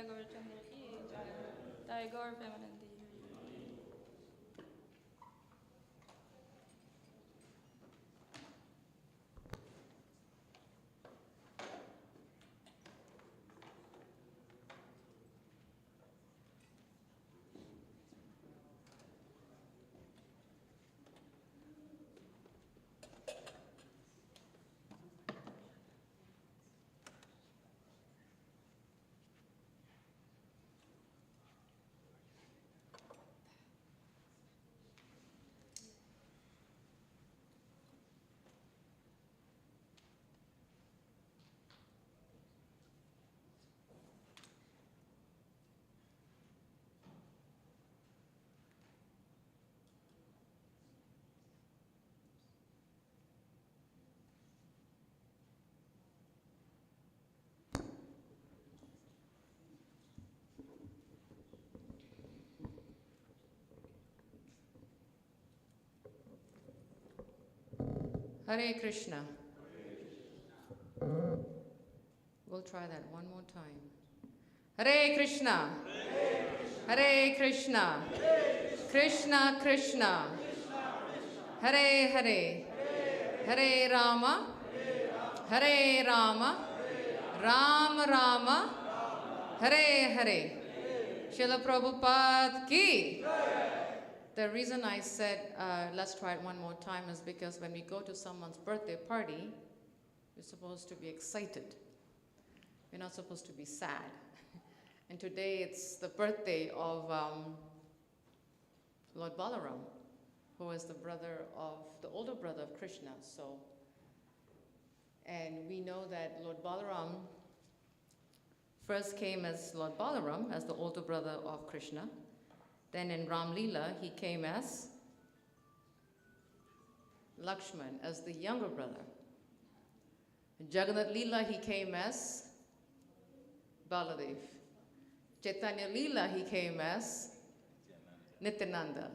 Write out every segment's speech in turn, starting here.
Jai Gaur Chandra ki Jai. Jai Gaur Feminine Deity. Hare Krishna. We'll try that one more time. Hare Krishna. Hare Krishna. Krishna Krishna. Hare Hare. Hare Rama. Hare Rama. Rama Rama. Hare Hare. Srila Prabhupada ki. The reason I said let's try it one more time is because when we go to someone's birthday party, we're supposed to be excited. We're not supposed to be sad. And today it's the birthday of Lord Balaram, who is the older brother of Krishna. And we know that Lord Balaram first came as Lord Balaram, as the older brother of Krishna. Then in Ram Leela, he came as Lakshman, as the younger brother. In Jagannath Leela, he came as Baladev. Chaitanya Leela, he came as Nityananda.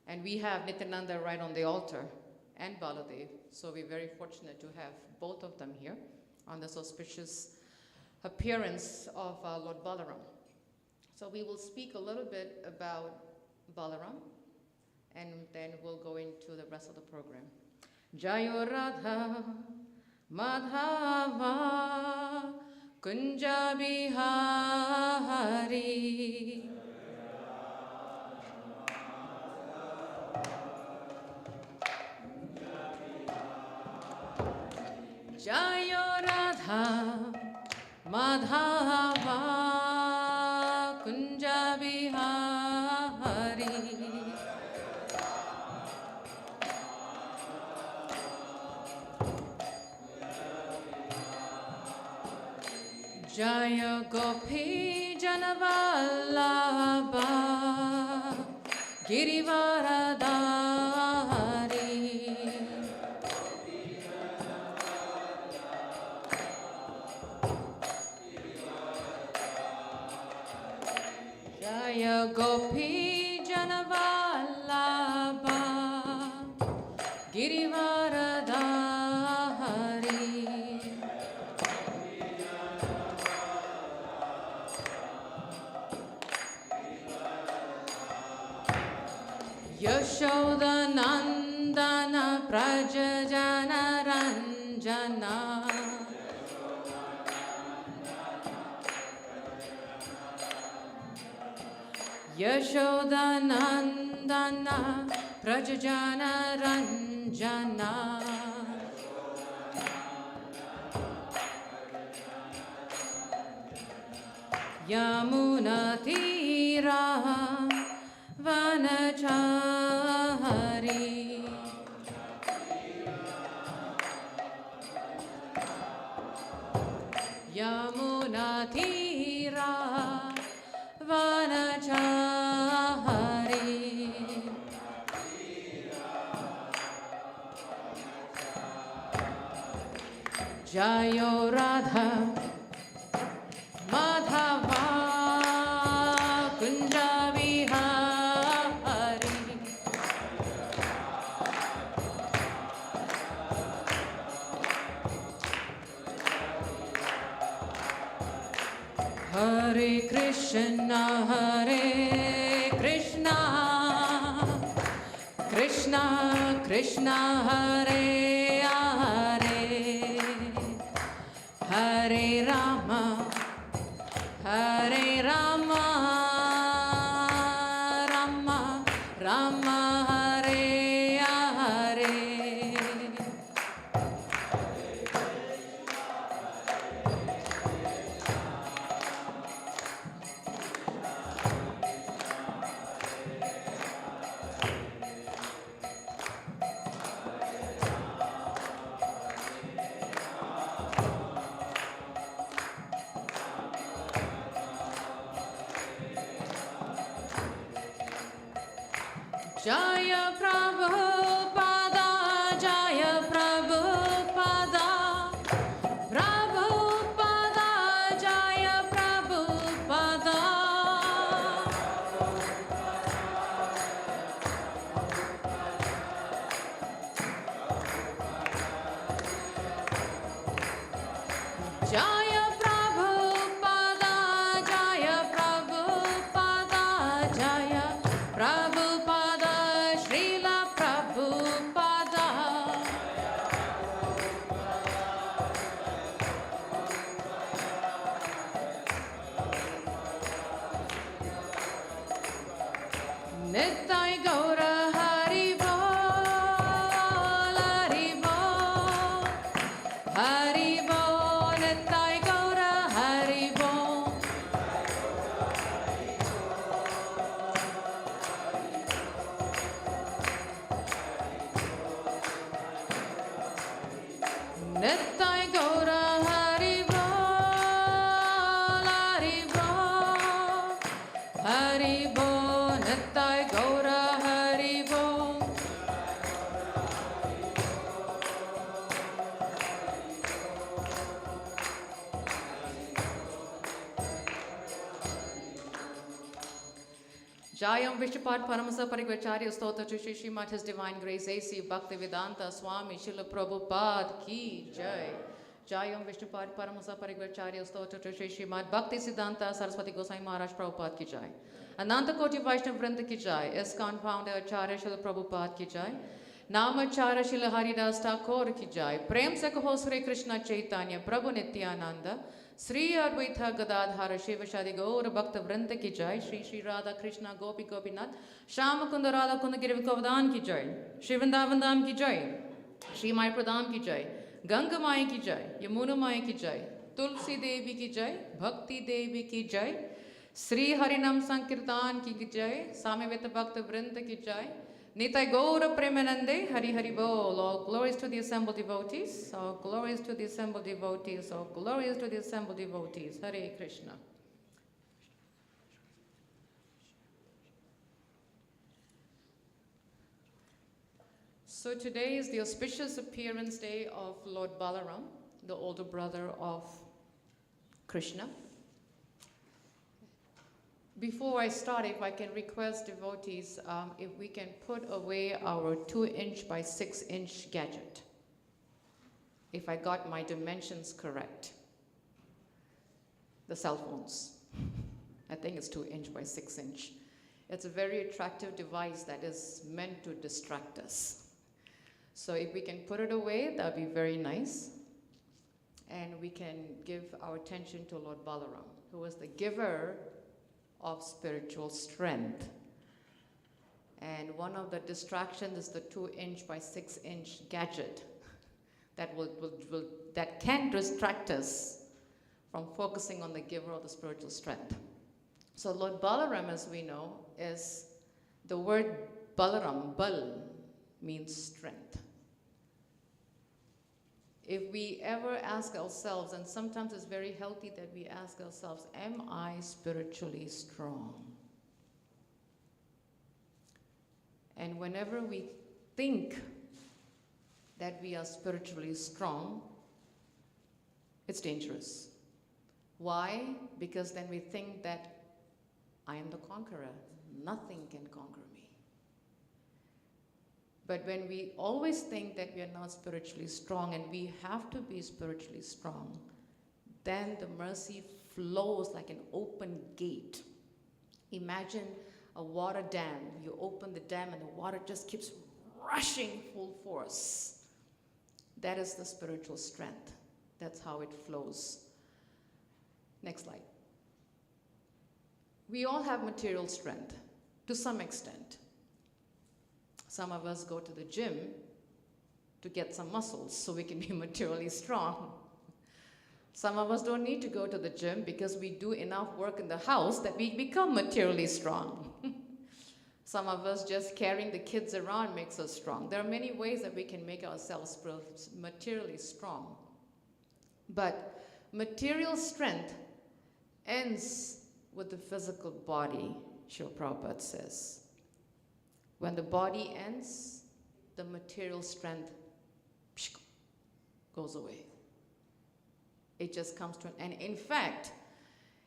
And we have Nityananda right on the altar, and Baladev. So we're very fortunate to have both of them here on this auspicious appearance of Lord Balaram. So we will speak a little bit about Balaram, and then we'll go into the rest of the program. Jayo Radha Madhava Kunja Bihari Jayo Radha Madhava Kunja Bihari Jaya Gopi Janavallabha Girivaradari Jaya Gopi Janavallabha Girivaradari Yashoda Nandana Prajajana Ranjana Yashoda Nandana Prajajana Ranjana Yamuna Tira Vanachari Yamuna Tira Vanachari Jayo Radha Madhava Kunja Bihari Hare Hare Krishna, Hare Krishna, Krishna Krishna, Hare Hare, Hare Rama, Hare Rama, Rama Rama, Hare Hare. Jaya Prabhupada, Jaya Prabhupada, Prabhupada, Jaya Prabhupada. Jaya Prabhupada, Jaya Prabhupada, Jaya Prabhupada, Srila Prabhupada. Nittai Gaura Hari Bol, Hari Bol, Hari Bol, Nittai Gaura Hari Bol. Nittai Gaura Hari Bol, Hari Bol, Hari Bol, Nittai Gaura Hari Bol. Jayam Vishnupat Paramasa Parigvacharya Stota to Shishimat His Divine Grace A.C. Bhaktivedanta Swami Srila Prabhupada Ki Jai. Jayam Vishnupat Paramasa Parigvacharya Stota to Shishimat Bhakti Siddhanta Saraswati Gosai Maharaj Prabhupada Ki Jai. Ananta Koti Vaishnav Vrinda Ki Jai. ISKCON founder Acharya Srila Prabhupada Ki Jai. Namacharya Srila Haridas Thakur Ki Jai. Prem se kaho Sri Krishna Chaitanya Prabhu Nityananda. Sri Advaita Gadadhara Shiva Shadi Gaura Bhakta Vrinda Ki Jai. Shri Shri Radha Krishna Gopi Gopinath. Shama Kunda Radha Kunda Giri Govardhan Ki Jai. Shri Vrindavandam Ki Jai. Shri Mai Pradam Ki Jai. Ganga Mai Ki Jai. Yamuna Mai Ki Jai. Tulsi Devi Ki Jai. Bhakti Devi Ki Jai. Sri Harinam Sankirtan Ki Jai. Samaveta Bhakta Vrinda Ki Jai. Nitai Gaura Premanande, Hari Hari Bol. All glories to the assembled devotees. All glories to the assembled devotees. All glories to the assembled devotees. Hare Krishna. So today is the auspicious appearance day of Lord Balaram, the older brother of Krishna. Before I start, if I can request devotees, if we can put away our 2-inch by 6-inch gadget. If I got my dimensions correct. The cell phones. I think it's 2-inch by 6-inch. It's a very attractive device that is meant to distract us. So if we can put it away, that would be very nice. And we can give our attention to Lord Balaram, who is the giver of spiritual strength. And one of the distractions is the 2-inch by 6-inch gadget that that can distract us from focusing on the giver of the spiritual strength. So Lord Balaram, as we know, is the word Balaram, Bal, means strength. If we ever ask ourselves, and sometimes it's very healthy that we ask ourselves, am I spiritually strong? And whenever we think that we are spiritually strong, it's dangerous. Why? Because then we think that I am the conqueror. Nothing can conquer me. But when we always think that we are not spiritually strong and we have to be spiritually strong, then the mercy flows like an open gate. Imagine a water dam. You open the dam and the water just keeps rushing full force. That is the spiritual strength. That's how it flows. Next slide. We all have material strength to some extent. Some of us go to the gym to get some muscles so we can be materially strong. Some of us don't need to go to the gym because we do enough work in the house that we become materially strong. Some of us just carrying the kids around makes us strong. There are many ways that we can make ourselves materially strong. But material strength ends with the physical body, Srila Prabhupada says. When the body ends, the material strength goes away. It just comes to an end. In fact,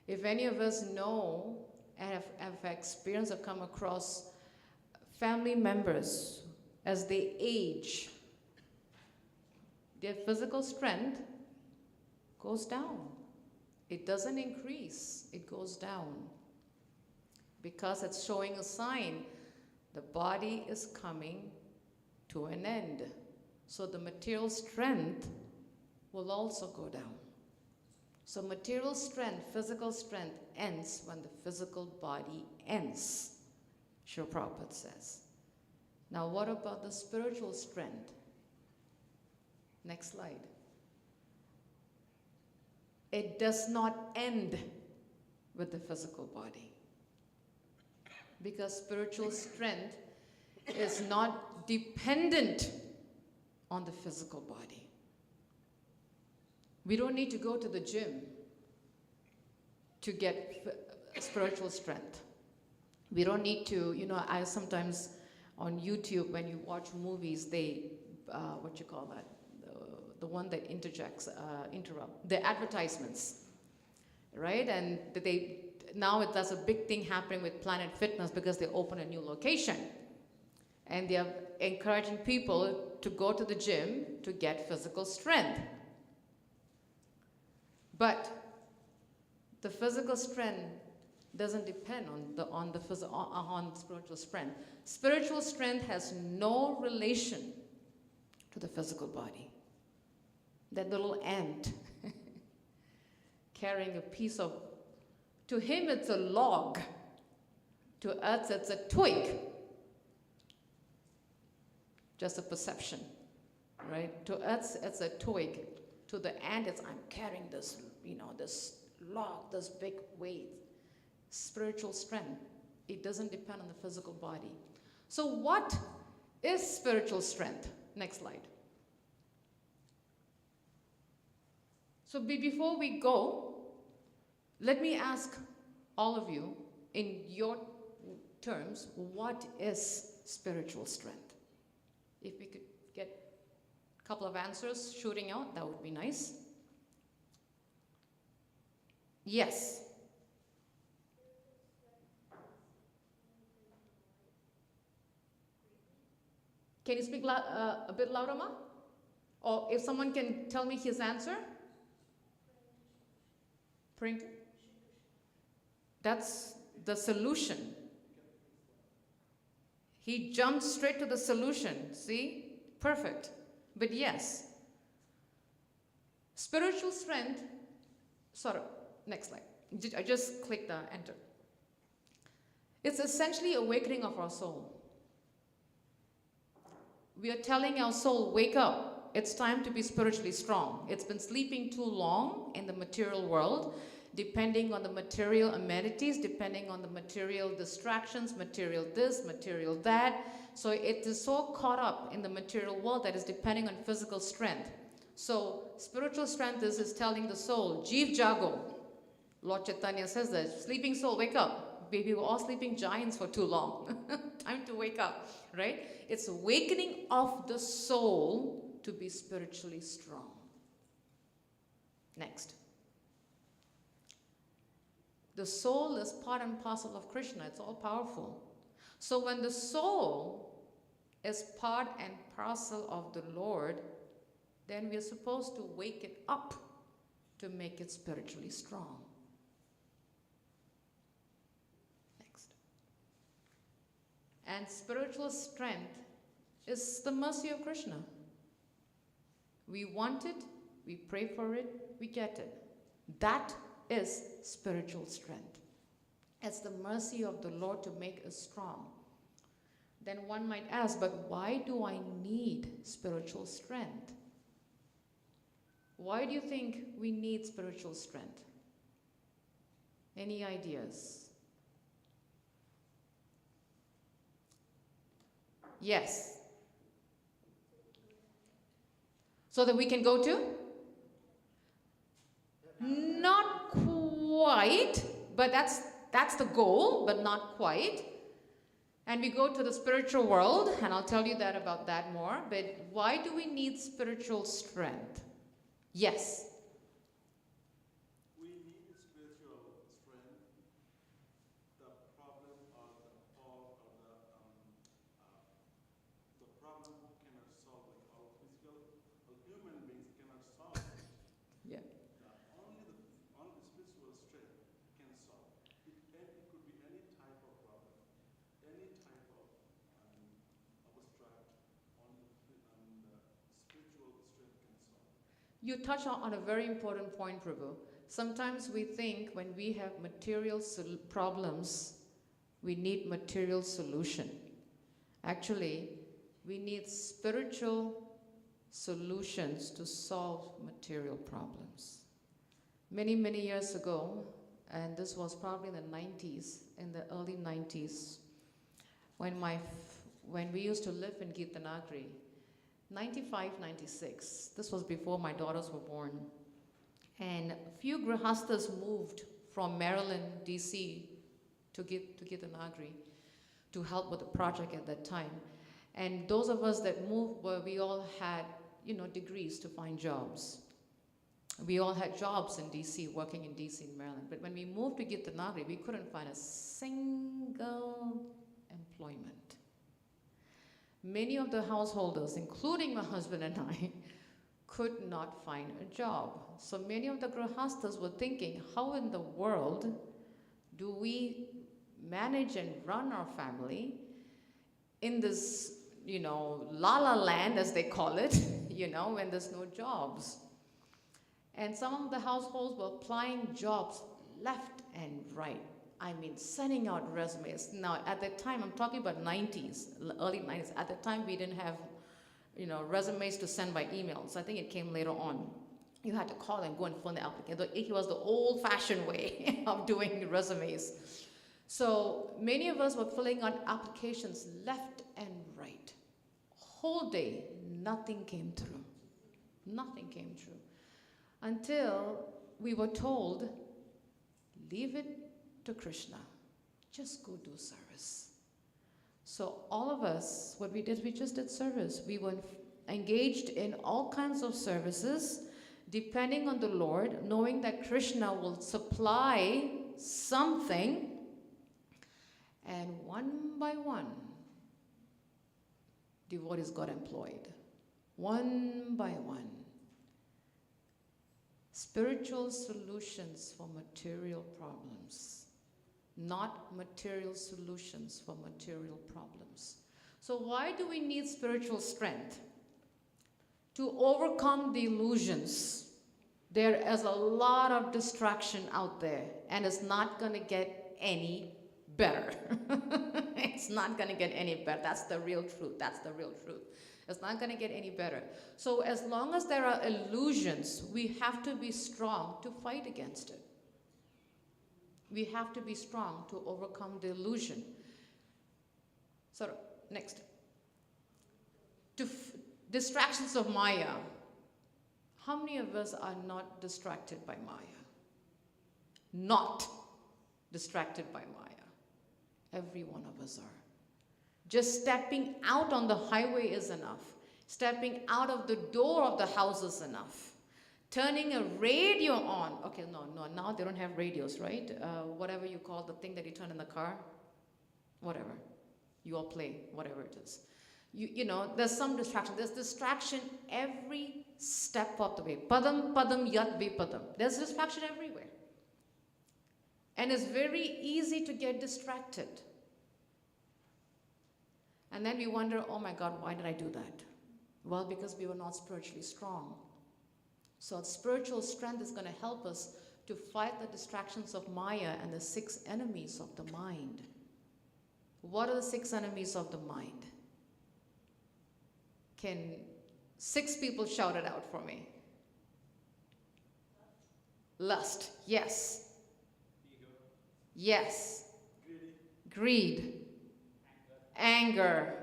if any of us know and have experienced or come across family members as they age, their physical strength goes down. It doesn't increase, it goes down. Because it's showing a sign the body is coming to an end. So the material strength will also go down. So material strength, physical strength ends when the physical body ends, Srila Prabhupada says. Now what about the spiritual strength? Next slide. It does not end with the physical body. Because spiritual strength is not dependent on the physical body. We don't need to go to the gym to get spiritual strength. We don't need to, I sometimes on YouTube when you watch movies, they, the one that interrupt, the advertisements, right? And now that's a big thing happening with Planet Fitness because they open a new location. And they are encouraging people to go to the gym to get physical strength. But the physical strength doesn't depend on spiritual strength. Spiritual strength has no relation to the physical body. That little ant carrying a piece of, to him it's a log, to us it's a twig. Just a perception, right? To us it's a twig. To the ant it's, I'm carrying this, this log, this big weight. Spiritual strength, it doesn't depend on the physical body. So what is spiritual strength? Next slide. So before we go, let me ask all of you, in your terms, what is spiritual strength? If we could get a couple of answers shooting out, that would be nice. Yes. Can you speak a bit louder, Ma? Or if someone can tell me his answer? Praying. That's the solution. He jumped straight to the solution. See? Perfect. But yes, spiritual strength, next slide. I just clicked the enter. It's essentially awakening of our soul. We are telling our soul, wake up. It's time to be spiritually strong. It's been sleeping too long in the material world, depending on the material amenities, depending on the material distractions, material this, material that. So it is so caught up in the material world that is depending on physical strength. So spiritual strength is telling the soul, Jeev Jago. Lord Chaitanya says that, sleeping soul, wake up. We were all sleeping giants for too long. Time to wake up, right? It's awakening of the soul to be spiritually strong. Next. The soul is part and parcel of Krishna. It's all powerful. So when the soul is part and parcel of the Lord, then we are supposed to wake it up to make it spiritually strong. And spiritual strength is the mercy of Krishna. We want it, we pray for it, we get it. That is spiritual strength. It's the mercy of the Lord to make us strong. Then one might ask, but why do I need spiritual strength? Why do you think we need spiritual strength? Any ideas? Yes. So that we can go to? Not quite, but that's the goal, but not quite. And we go to the spiritual world, and I'll tell you about that more. But why do we need spiritual strength? Yes. We need spiritual strength. The problem or the fault or the problem cannot solve, like all physical, all human beings cannot solve it. Yeah. Only the spiritual strength can solve. It could be any type of problem, any type of abstract. Only the spiritual strength can solve. You touch on a very important point, Prabhu. Sometimes we think when we have material problems, we need material solution. Actually, we need spiritual solutions to solve material problems. Many, many years ago, and this was probably in the 90s, in the early 90s, when we used to live in Gitanagri, 95, 96, this was before my daughters were born, and a few grihastas moved from Maryland, DC to Gitanagri to help with the project at that time. And those of us that moved, we all had, degrees to find jobs. We all had jobs in DC, working in DC and Maryland. But when we moved to Gitanagri, we couldn't find a single employment. Many of the householders, including my husband and I, could not find a job. So many of the grihastas were thinking, how in the world do we manage and run our family in this, la-la land, as they call it, when there's no jobs? And some of the households were applying jobs left and right. I mean, sending out resumes. Now, at that time, I'm talking about 90s, early 90s. At the time, we didn't have, resumes to send by emails. I think it came later on. You had to call and go and fill the application. It was the old-fashioned way of doing resumes. So many of us were filling out applications left and right. Whole day, nothing came through. Nothing came through. Until we were told, leave it to Krishna. Just go do service. So all of us, what we did, we just did service. We were engaged in all kinds of services, depending on the Lord, knowing that Krishna will supply something. And one by one, devotees got employed. One by one. Spiritual solutions for material problems. Not material solutions for material problems. So why do we need spiritual strength? To overcome the illusions. There is a lot of distraction out there, and it's not going to get any better. It's not going to get any better. That's the real truth. That's the real truth. It's not going to get any better. So as long as there are illusions, we have to be strong to fight against it. We have to be strong to overcome the illusion. So, next. Distractions of Maya. How many of us are not distracted by Maya? Not distracted by Maya. Every one of us are. Just stepping out on the highway is enough. Stepping out of the door of the house is enough. Turning a radio on. Okay, no, now they don't have radios, right? Whatever you call the thing that you turn in the car. Whatever. You all play, whatever it is. There's some distraction. There's distraction every step of the way. Padam, padam, yat vipadam. There's distraction everywhere. And it's very easy to get distracted. And then we wonder, oh my God, why did I do that? Well, because we were not spiritually strong. So spiritual strength is going to help us to fight the distractions of Maya and the 6 enemies of the mind. What are the 6 enemies of the mind? Can 6 people shout it out for me? Lust, yes. Ego. Yes. Greedy. Greed. Anger.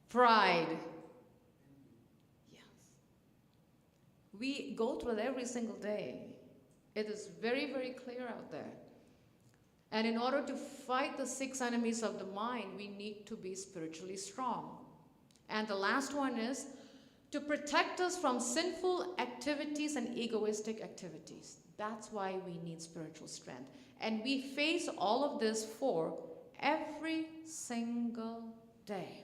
Pride. Pride. Yes. We go through it every single day. It is very, very clear out there. And in order to fight the 6 enemies of the mind, we need to be spiritually strong. And the last one is to protect us from sinful activities and egoistic activities. That's why we need spiritual strength. And we face all of this for every single day.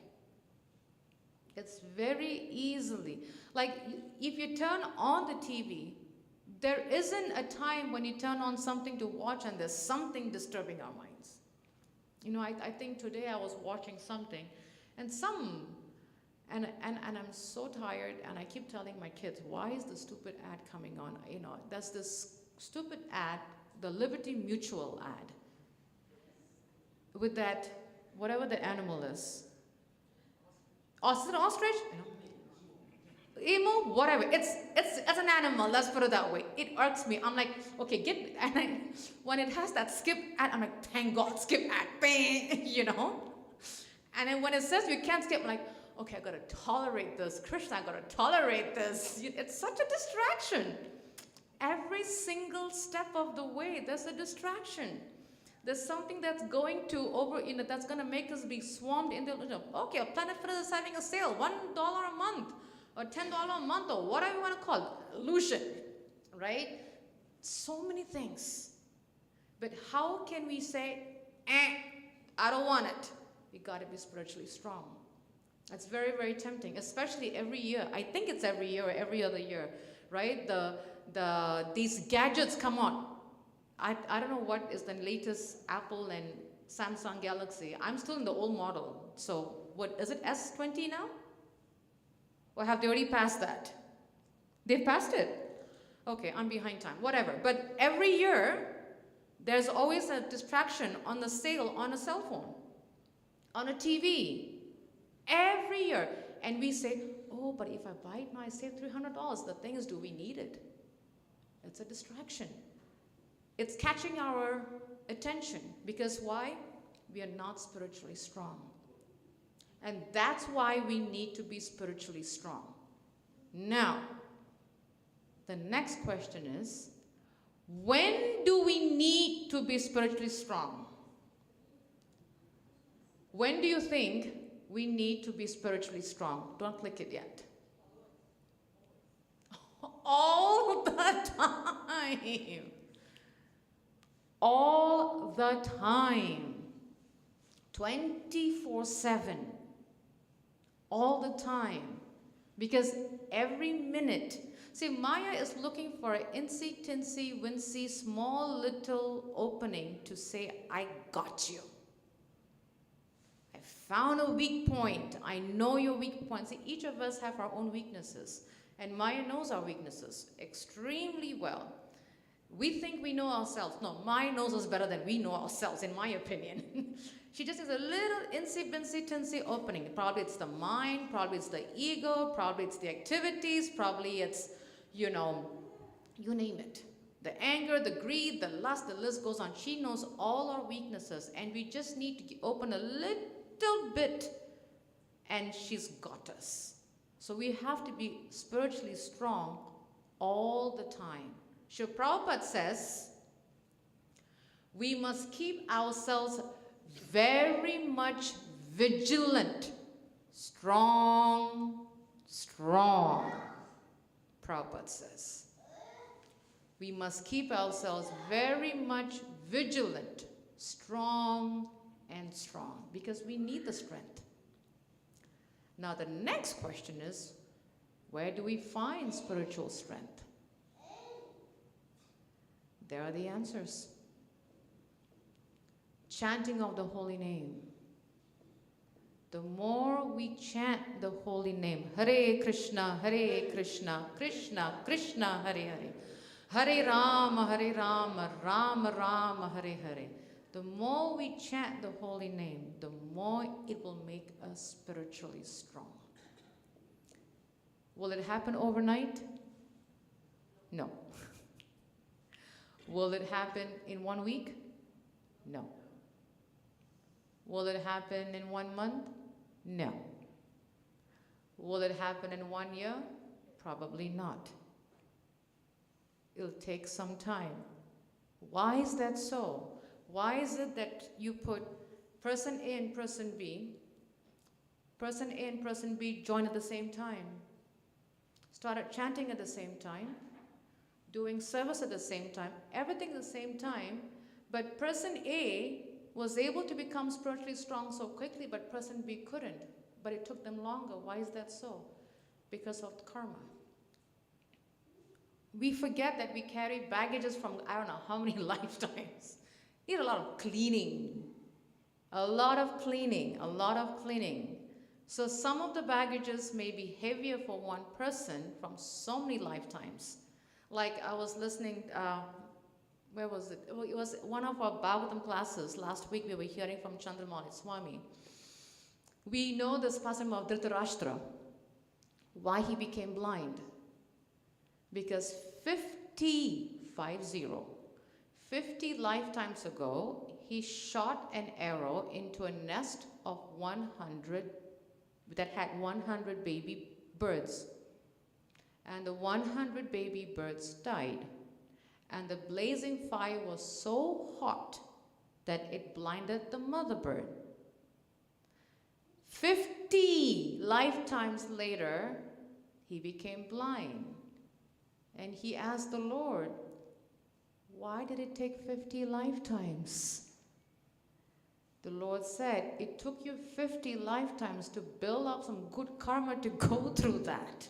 It's very easily. Like if you turn on the TV, there isn't a time when you turn on something to watch and there's something disturbing our minds. You know, I think today I was watching something and and I'm so tired, and I keep telling my kids, why is the stupid ad coming on? You know, there's this stupid ad, the Liberty Mutual ad, with that, whatever the animal is. Is it an ostrich? Emu, whatever. It's an animal, let's put it that way. It irks me. I'm like, okay, when it has that skip ad, I'm like, thank God, skip ad, bang, you know? And then when it says you can't skip, I'm like, okay, I gotta tolerate this. Krishna, I gotta tolerate this. It's such a distraction. Every single step of the way, there's a distraction. There's something that's going to that's gonna make us be swarmed in the, okay, Planet Fitness is having a sale, $1 a month, or $10 a month, or whatever you wanna call it, illusion, right? So many things. But how can we say, I don't want it? We gotta be spiritually strong. It's very, very tempting, especially every year. I think it's every year or every other year, right? These gadgets come on. I don't know what is the latest Apple and Samsung Galaxy. I'm still in the old model. So what is it, S20 now? Or have they already passed that? They've passed it. Okay, I'm behind time, whatever. But every year, there's always a distraction on the sale on a cell phone, on a TV. Every year. And we say, oh, but if I buy it now, I save $300. The thing is, do we need it? It's a distraction. It's catching our attention. Because why? We are not spiritually strong. And that's why we need to be spiritually strong. Now, the next question is, when do we need to be spiritually strong? When do you think we need to be spiritually strong? Don't click it yet. All the time. All the time. 24/7. All the time. Because every minute. See, Maya is looking for an insy, tinsy, wincy, small little opening to say, I got you. Found a weak point. I know your weak points. See, each of us have our own weaknesses. And Maya knows our weaknesses extremely well. We think we know ourselves. No, Maya knows us better than we know ourselves, in my opinion. She just has a little insy, tinsy opening. Probably it's the mind, probably it's the ego, probably it's the activities, probably it's, you name it. The anger, the greed, the lust, the list goes on. She knows all our weaknesses, and we just need to open a little bit, and she's got us. So we have to be spiritually strong all the time. Srila Prabhupada says, we must keep ourselves very much vigilant. Strong. Prabhupada says. We must keep ourselves very much vigilant, strong, because we need the strength. Now the next question is, where do we find spiritual strength? There are the answers. Chanting of the holy name, the more we chant the holy name, Hare Krishna, Krishna Krishna, Hare Hare, Hare Rama, Rama Rama, Hare Hare. The more we chant the holy name, the more it will make us spiritually strong. Will it happen overnight? No. Will it happen in 1 week? No. Will it happen in 1 month? No. Will it happen in 1 year? Probably not. It'll take some time. Why is that so? Why is it that you put person A and person B join at the same time, started chanting at the same time, doing service at the same time, everything at the same time, but person A was able to become spiritually strong so quickly, but person B couldn't. But it took them longer. Why is that so? Because of karma. We forget that we carry baggages from I don't know how many lifetimes. Need a lot of cleaning. A lot of cleaning. So some of the baggages may be heavier for one person from so many lifetimes. Like I was listening, where was it? It was one of our Bhagavatam classes. Last week we were hearing from Chandramani Swami. We know this pastime of Dhritarashtra, why he became blind. Because 50 lifetimes ago, he shot an arrow into a nest of 100 that had 100 baby birds. And the 100 baby birds died. And the blazing fire was so hot that it blinded the mother bird. 50 lifetimes later, he became blind. And he asked the Lord, why did it take 50 lifetimes? The Lord said, it took you 50 lifetimes to build up some good karma to go through that.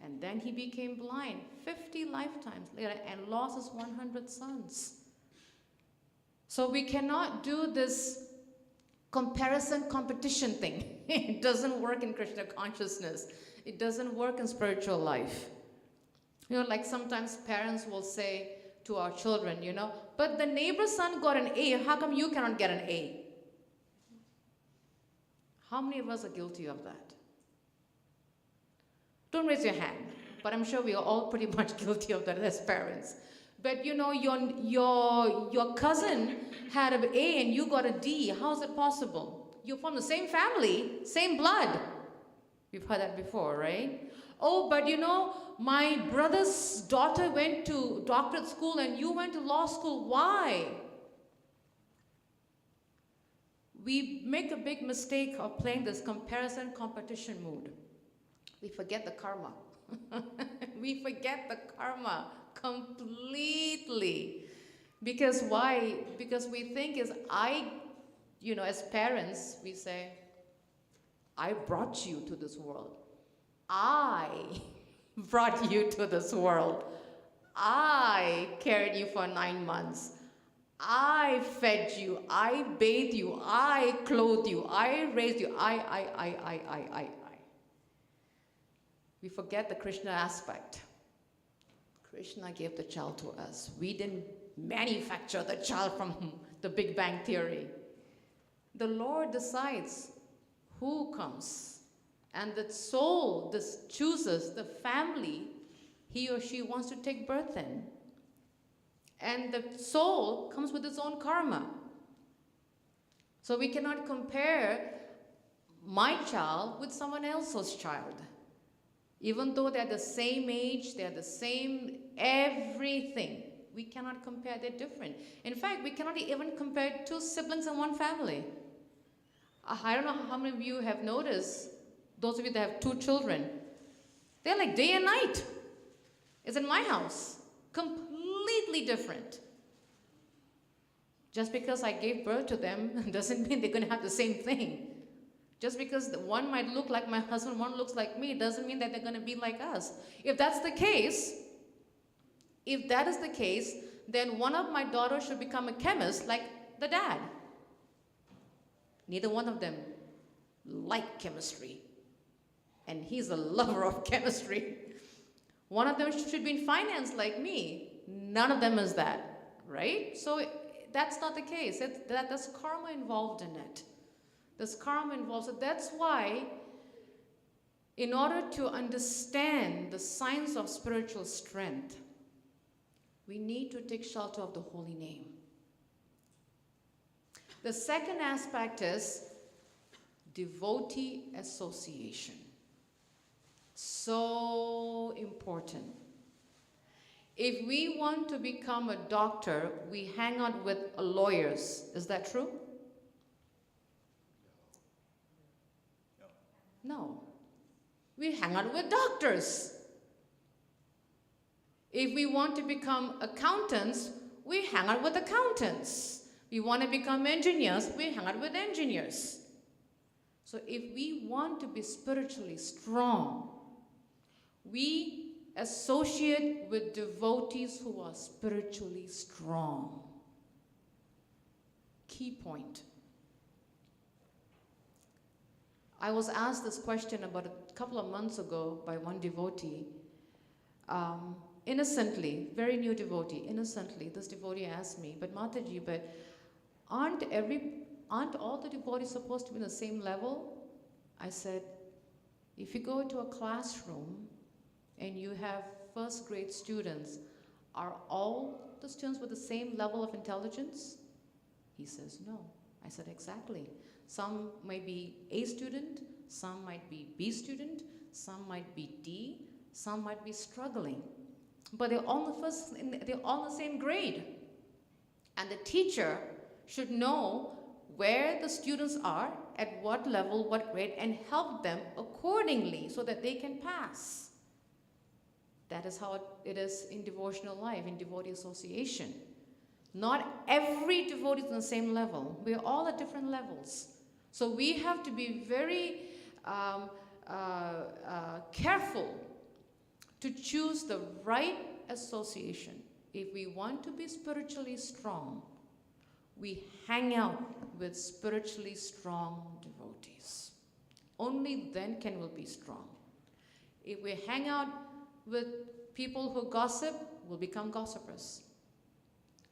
And then he became blind 50 lifetimes later and lost his 100 sons. So we cannot do this comparison competition thing. It doesn't work in Krishna consciousness. It doesn't work in spiritual life. You know, like sometimes parents will say to our children, but the neighbor's son got an A, how come you cannot get an A? How many of us are guilty of that? Don't raise your hand, but I'm sure we are all pretty much guilty of that as parents. But your cousin had an A and you got a D. How is it possible? You're from the same family, same blood. We've heard that before, right? Oh, but my brother's daughter went to doctorate school and you went to law school. Why? We make a big mistake of playing this comparison competition mood. We forget the karma. We forget the karma completely. Because why? Because we think as parents, we say, I brought you to this world. I brought you to this world. I carried you for 9 months. I fed you. I bathed you. I clothed you. I raised you. I. We forget the Krishna aspect. Krishna gave the child to us. We didn't manufacture the child from the Big Bang Theory. The Lord decides who comes. And the soul chooses the family he or she wants to take birth in. And the soul comes with its own karma. So we cannot compare my child with someone else's child. Even though they're the same age, they're the same everything. We cannot compare, they're different. In fact, we cannot even compare two siblings in one family. I don't know how many of you have noticed, those of you that have 2 children, they're like day and night. It's in my house. Completely different. Just because I gave birth to them doesn't mean they're going to have the same thing. Just because one might look like my husband, one looks like me, doesn't mean that they're going to be like us. If that is the case, then one of my daughters should become a chemist like the dad. Neither one of them like chemistry, and he's a lover of chemistry. One of them should be in finance like me. None of them is that, right? So that's not the case. There's karma involved in it. There's karma involved. So that's why, in order to understand the signs of spiritual strength, we need to take shelter of the holy name. The second aspect is devotee association. So important. If we want to become a doctor, we hang out with lawyers. Is that true? No. We hang out with doctors. If we want to become accountants, we hang out with accountants. We want to become engineers, we hang out with engineers. So if we want to be spiritually strong, we associate with devotees who are spiritually strong. Key point. I was asked this question about a couple of months ago by one devotee. Innocently, very new devotee, innocently, this devotee asked me, but Mataji, aren't all the devotees supposed to be in the same level? I said, if you go to a classroom and you have first grade students, are all the students with the same level of intelligence? He says, no. I said, exactly. Some might be A student, some might be B student, some might be D, some might be struggling. But they're all in the same grade. And the teacher should know where the students are, at what level, what grade, and help them accordingly so that they can pass. That is how it is in devotional life, in devotee association. Not every devotee is on the same level. We are all at different levels. So we have to be very careful to choose the right association. If we want to be spiritually strong, we hang out with spiritually strong devotees. Only then can we be strong. If we hang out with people who gossip, we'll become gossipers.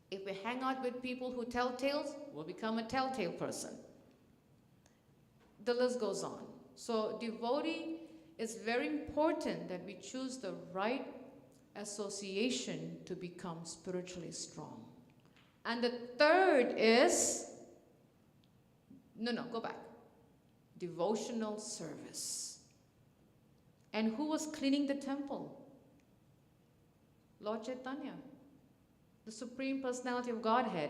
If we hang out with people who tell tales, we'll become a telltale person. The list goes on. So devotee, it's very important that we choose the right association to become spiritually strong. And the third is, go back. Devotional service. And who was cleaning the temple? Lord Chaitanya, the Supreme Personality of Godhead.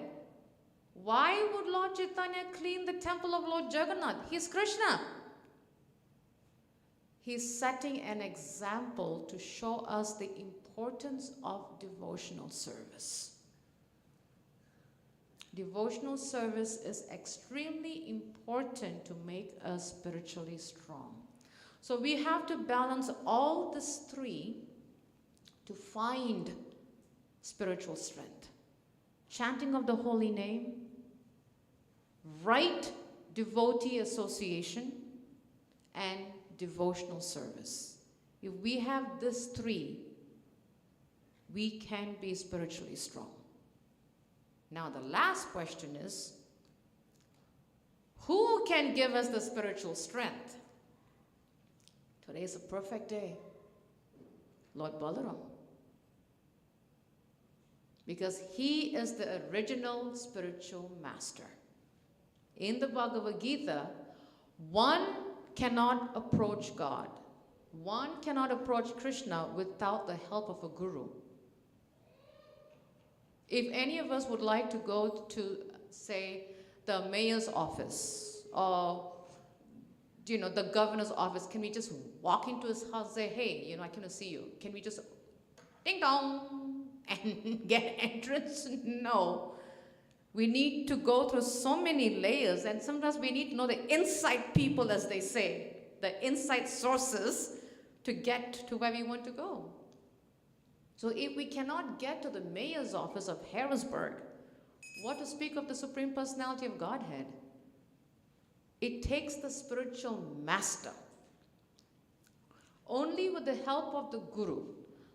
Why would Lord Chaitanya clean the temple of Lord Jagannath? He's Krishna. He's setting an example to show us the importance of devotional service. Devotional service is extremely important to make us spiritually strong. So we have to balance all these three to find spiritual strength. Chanting of the holy name, right devotee association, and devotional service. If we have these three, we can be spiritually strong. Now the last question is, who can give us the spiritual strength? Today is a perfect day. Lord Balaram. Because he is the original spiritual master. In the Bhagavad Gita, one cannot approach God. One cannot approach Krishna without the help of a guru. If any of us would like to go to, say, the mayor's office or the governor's office, can we just walk into his house and say, hey, I came to see you. Can we just ding dong and get entrance? No. We need to go through so many layers, and sometimes we need to know the inside people, as they say, the inside sources to get to where we want to go. So if we cannot get to the mayor's office of Harrisburg, what to speak of the Supreme Personality of Godhead? It takes the spiritual master. Only with the help of the Guru.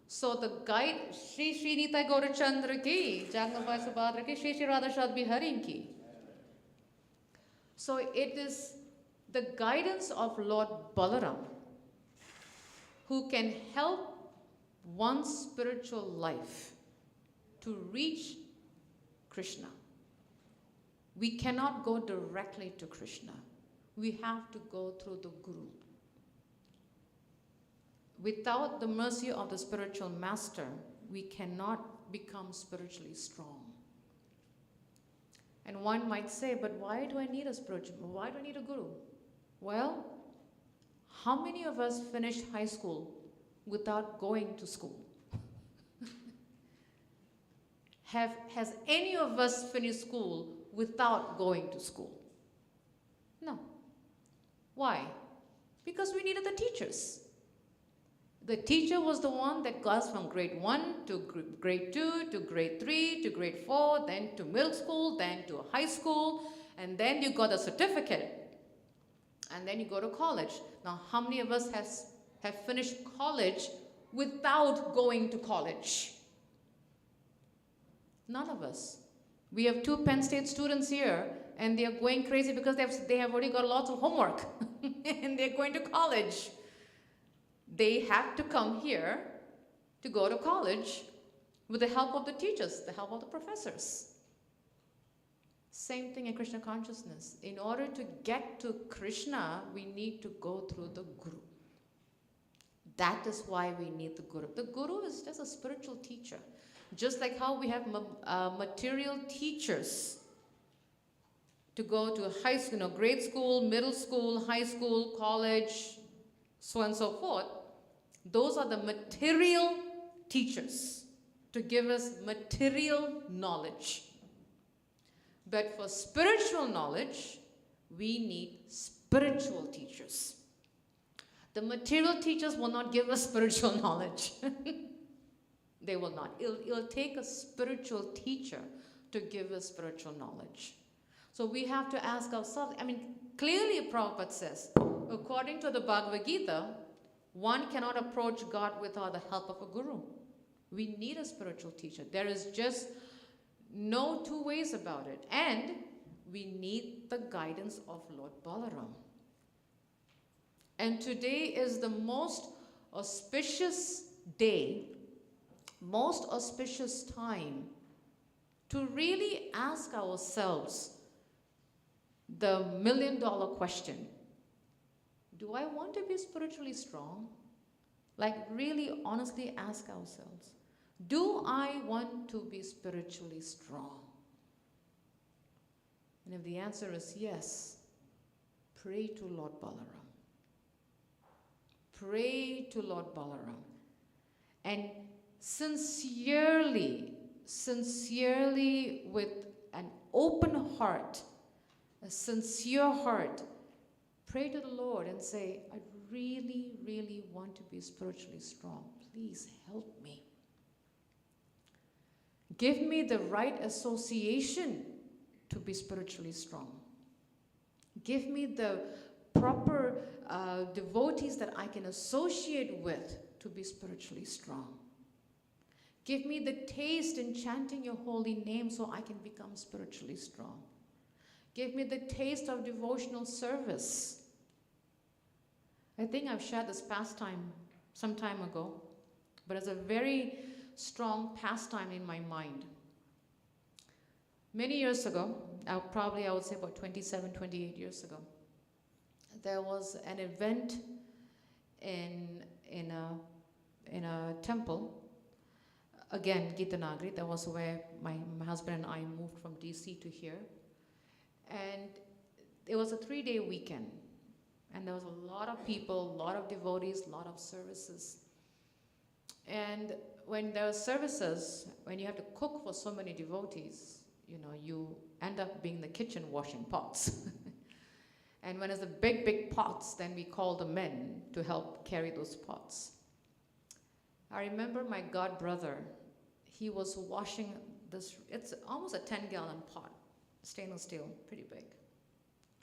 So the guide, Shri Shri Nitai Gaurachandra ki, Jagnavai Subhadra ki, Shri Shri Radha Biharin ki. So it is the guidance of Lord Balaram who can help one's spiritual life to reach Krishna. We cannot go directly to Krishna. We have to go through the Guru. Without the mercy of the spiritual master, we cannot become spiritually strong. And one might say, but why do I need a spiritual, why do I need a guru? Well, how many of us finished high school without going to school? Has any of us finished school without going to school? No. Why? Because we needed the teachers. The teacher was the one that got us from grade 1 to grade 2 to grade 3 to grade 4, then to middle school, then to high school, and then you got a certificate. And then you go to college. Now, how many of us have finished college without going to college? None of us. We have 2 Penn State students here, and they are going crazy because they have already got lots of homework, and they're going to college. They have to come here to go to college with the help of the teachers, the help of the professors. Same thing in Krishna consciousness. In order to get to Krishna, we need to go through the Guru. That is why we need the Guru. The Guru is just a spiritual teacher. Just like how we have material teachers to go to high school, grade school, middle school, high school, college, so on and so forth. Those are the material teachers to give us material knowledge. But for spiritual knowledge, we need spiritual teachers. The material teachers will not give us spiritual knowledge. They will not. It'll take a spiritual teacher to give us spiritual knowledge. So we have to ask ourselves, clearly Prabhupada says, according to the Bhagavad Gita, one cannot approach God without the help of a guru. We need a spiritual teacher. There is just no two ways about it. And we need the guidance of Lord Balaram. And today is the most auspicious day, most auspicious time to really ask ourselves the million-dollar question. Do I want to be spiritually strong? Like really honestly ask ourselves, do I want to be spiritually strong? And if the answer is yes, pray to Lord Balaram. Pray to Lord Balaram. And sincerely with an open heart, a sincere heart, pray to the Lord and say, I really, really want to be spiritually strong. Please help me. Give me the right association to be spiritually strong. Give me the proper devotees that I can associate with to be spiritually strong. Give me the taste in chanting your holy name so I can become spiritually strong. Give me the taste of devotional service. I think I've shared this pastime some time ago, but it's a very strong pastime in my mind. Many years ago, I would say about 27, 28 years ago, there was an event in a temple, again, Gitanagari. That was where my husband and I moved from DC to here. And it was a 3-day weekend. And there was a lot of people, a lot of devotees, a lot of services. And when there are services, when you have to cook for so many devotees, you end up being in the kitchen washing pots. And when it's the big, big pots, then we call the men to help carry those pots. I remember my god brother, he was washing this, it's almost a 10-gallon pot, stainless steel, pretty big.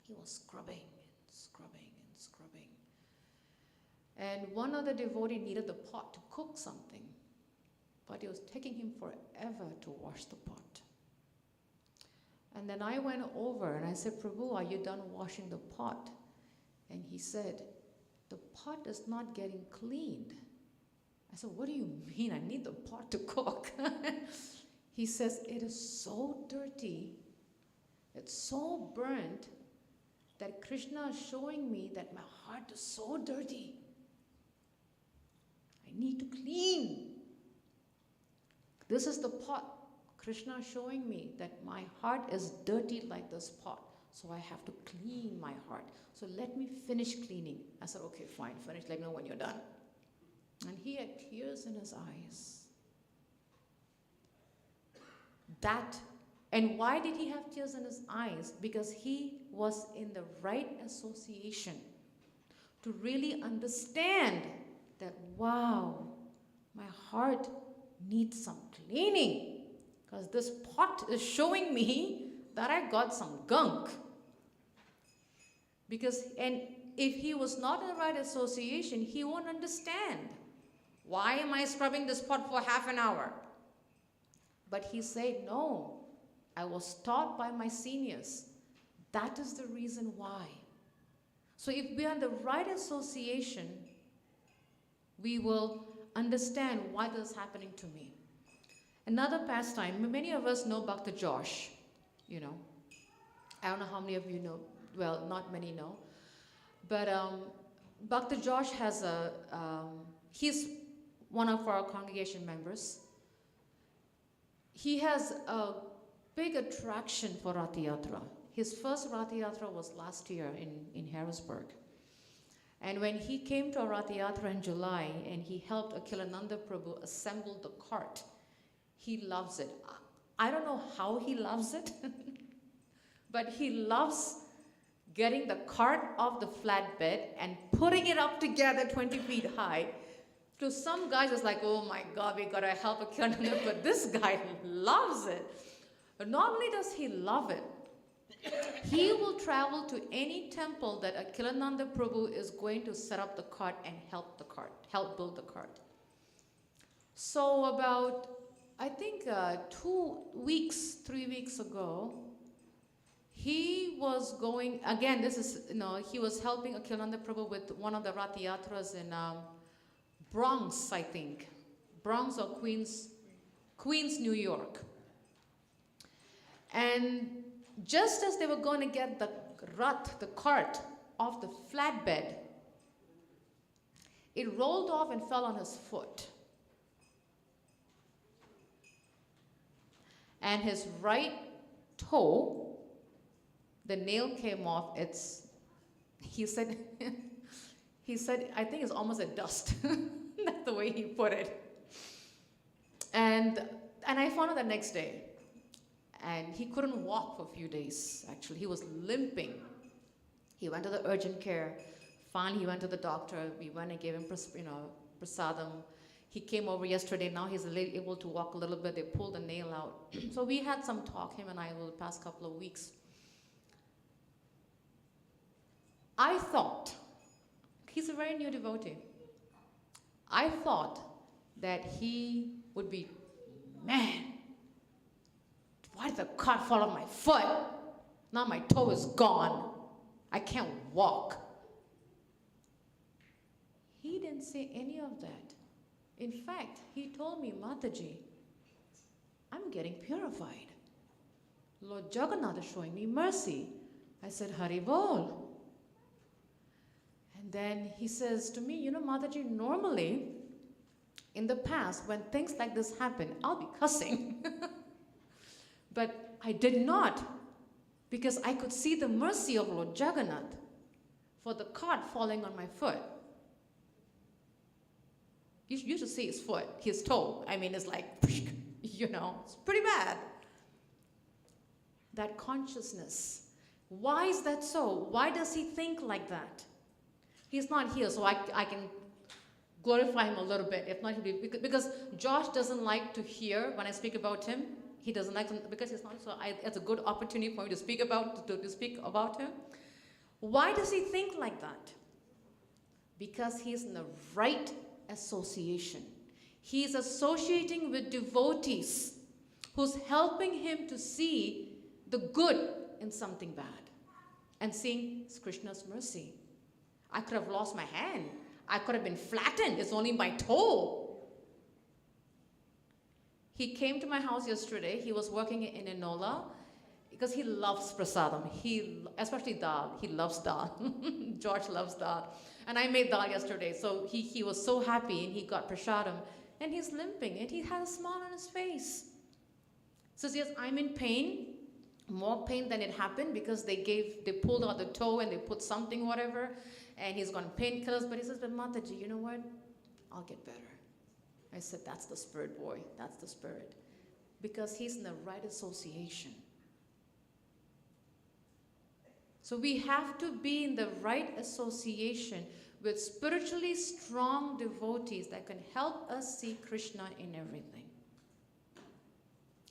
He was scrubbing and scrubbing and scrubbing. And one other devotee needed the pot to cook something, but it was taking him forever to wash the pot. And then I went over and I said, Prabhu, are you done washing the pot? And he said, the pot is not getting cleaned. I said, what do you mean? I need the pot to cook. He says, it is so dirty, it's so burnt, that Krishna is showing me that my heart is so dirty. I need to clean. This is the pot. Krishna is showing me that my heart is dirty like this pot, so I have to clean my heart. So let me finish cleaning. I said, okay, fine, finish. Let me know when you're done. And he had tears in his eyes. And why did he have tears in his eyes? Because he was in the right association to really understand that, wow, my heart needs some cleaning. Because this pot is showing me that I got some gunk. And if he was not in the right association, he won't understand. Why am I scrubbing this pot for half an hour? But he said, no, I was taught by my seniors. That is the reason why. So if we are in the right association, we will understand why this is happening to me. Another pastime, many of us know Bhakta Josh, you know. I don't know how many of you know, well, not many know. But Bhakta Josh has he's one of our congregation members. He has a big attraction for Rath Yatra. His first Rath Yatra was last year in Harrisburg. And when he came to our Rath Yatra in July and he helped Akhilananda Prabhu assemble the cart, he loves it. I don't know how he loves it, but he loves getting the cart off the flatbed and putting it up together 20 feet high. To some guys, it's like, oh my God, we gotta help Akhilananda, but this guy loves it. But not only does he love it, he will travel to any temple that Akhilananda Prabhu is going to set up the cart and help build the cart. So about, I think 3 weeks ago, he was going, again, he was helping Akhilananda Prabhu with one of the Rath Yatras in Bronx, I think. Bronx or Queens, New York. And just as they were going to get the cart, off the flatbed, it rolled off and fell on his foot. And his right toe, the nail came off. He said, I think it's almost a dust. That's the way he put it. And I found out the next day. And he couldn't walk for a few days, actually. He was limping. He went to the urgent care. Finally, he went to the doctor. We went and gave him prasadam. He came over yesterday. Now he's able to walk a little bit. They pulled the nail out. So we had some talk, him and I, over the past couple of weeks. I thought, he's a very new devotee. I thought that he would be, man, why did the cart fall on my foot? Now my toe is gone. I can't walk. He didn't say any of that. In fact, he told me, Mataji, I'm getting purified. Lord Jagannath is showing me mercy. I said, Hari Bol. And then he says to me, Mataji, normally, in the past, when things like this happen, I'll be cussing. But I did not, because I could see the mercy of Lord Jagannath for the cart falling on my foot. You should see his foot, his toe. I mean, it's like, it's pretty bad. That consciousness. Why is that so? Why does he think like that? He's not here, so I can glorify him a little bit. If not, because Josh doesn't like to hear when I speak about him. He doesn't like to, because he's not, so it's a good opportunity for me to speak about him. Why does he think like that? Because he's in the right association. He's associating with devotees who's helping him to see the good in something bad and seeing Krishna's mercy. I could have lost my hand. I could have been flattened. It's only my toe. He came to my house yesterday. He was working in Enola because he loves prasadam. Especially dal. He loves dal. George loves dal. And I made dal yesterday. So he was so happy and he got prasadam. And he's limping and he had a smile on his face. Says, yes, I'm in pain. More pain than it happened because they pulled out the toe and they put something, whatever, and he's gone painkillers. But he says, but Mataji, you know what? I'll get better. I said, that's the spirit, boy. That's the spirit. Because he's in the right association. So we have to be in the right association with spiritually strong devotees that can help us see Krishna in everything.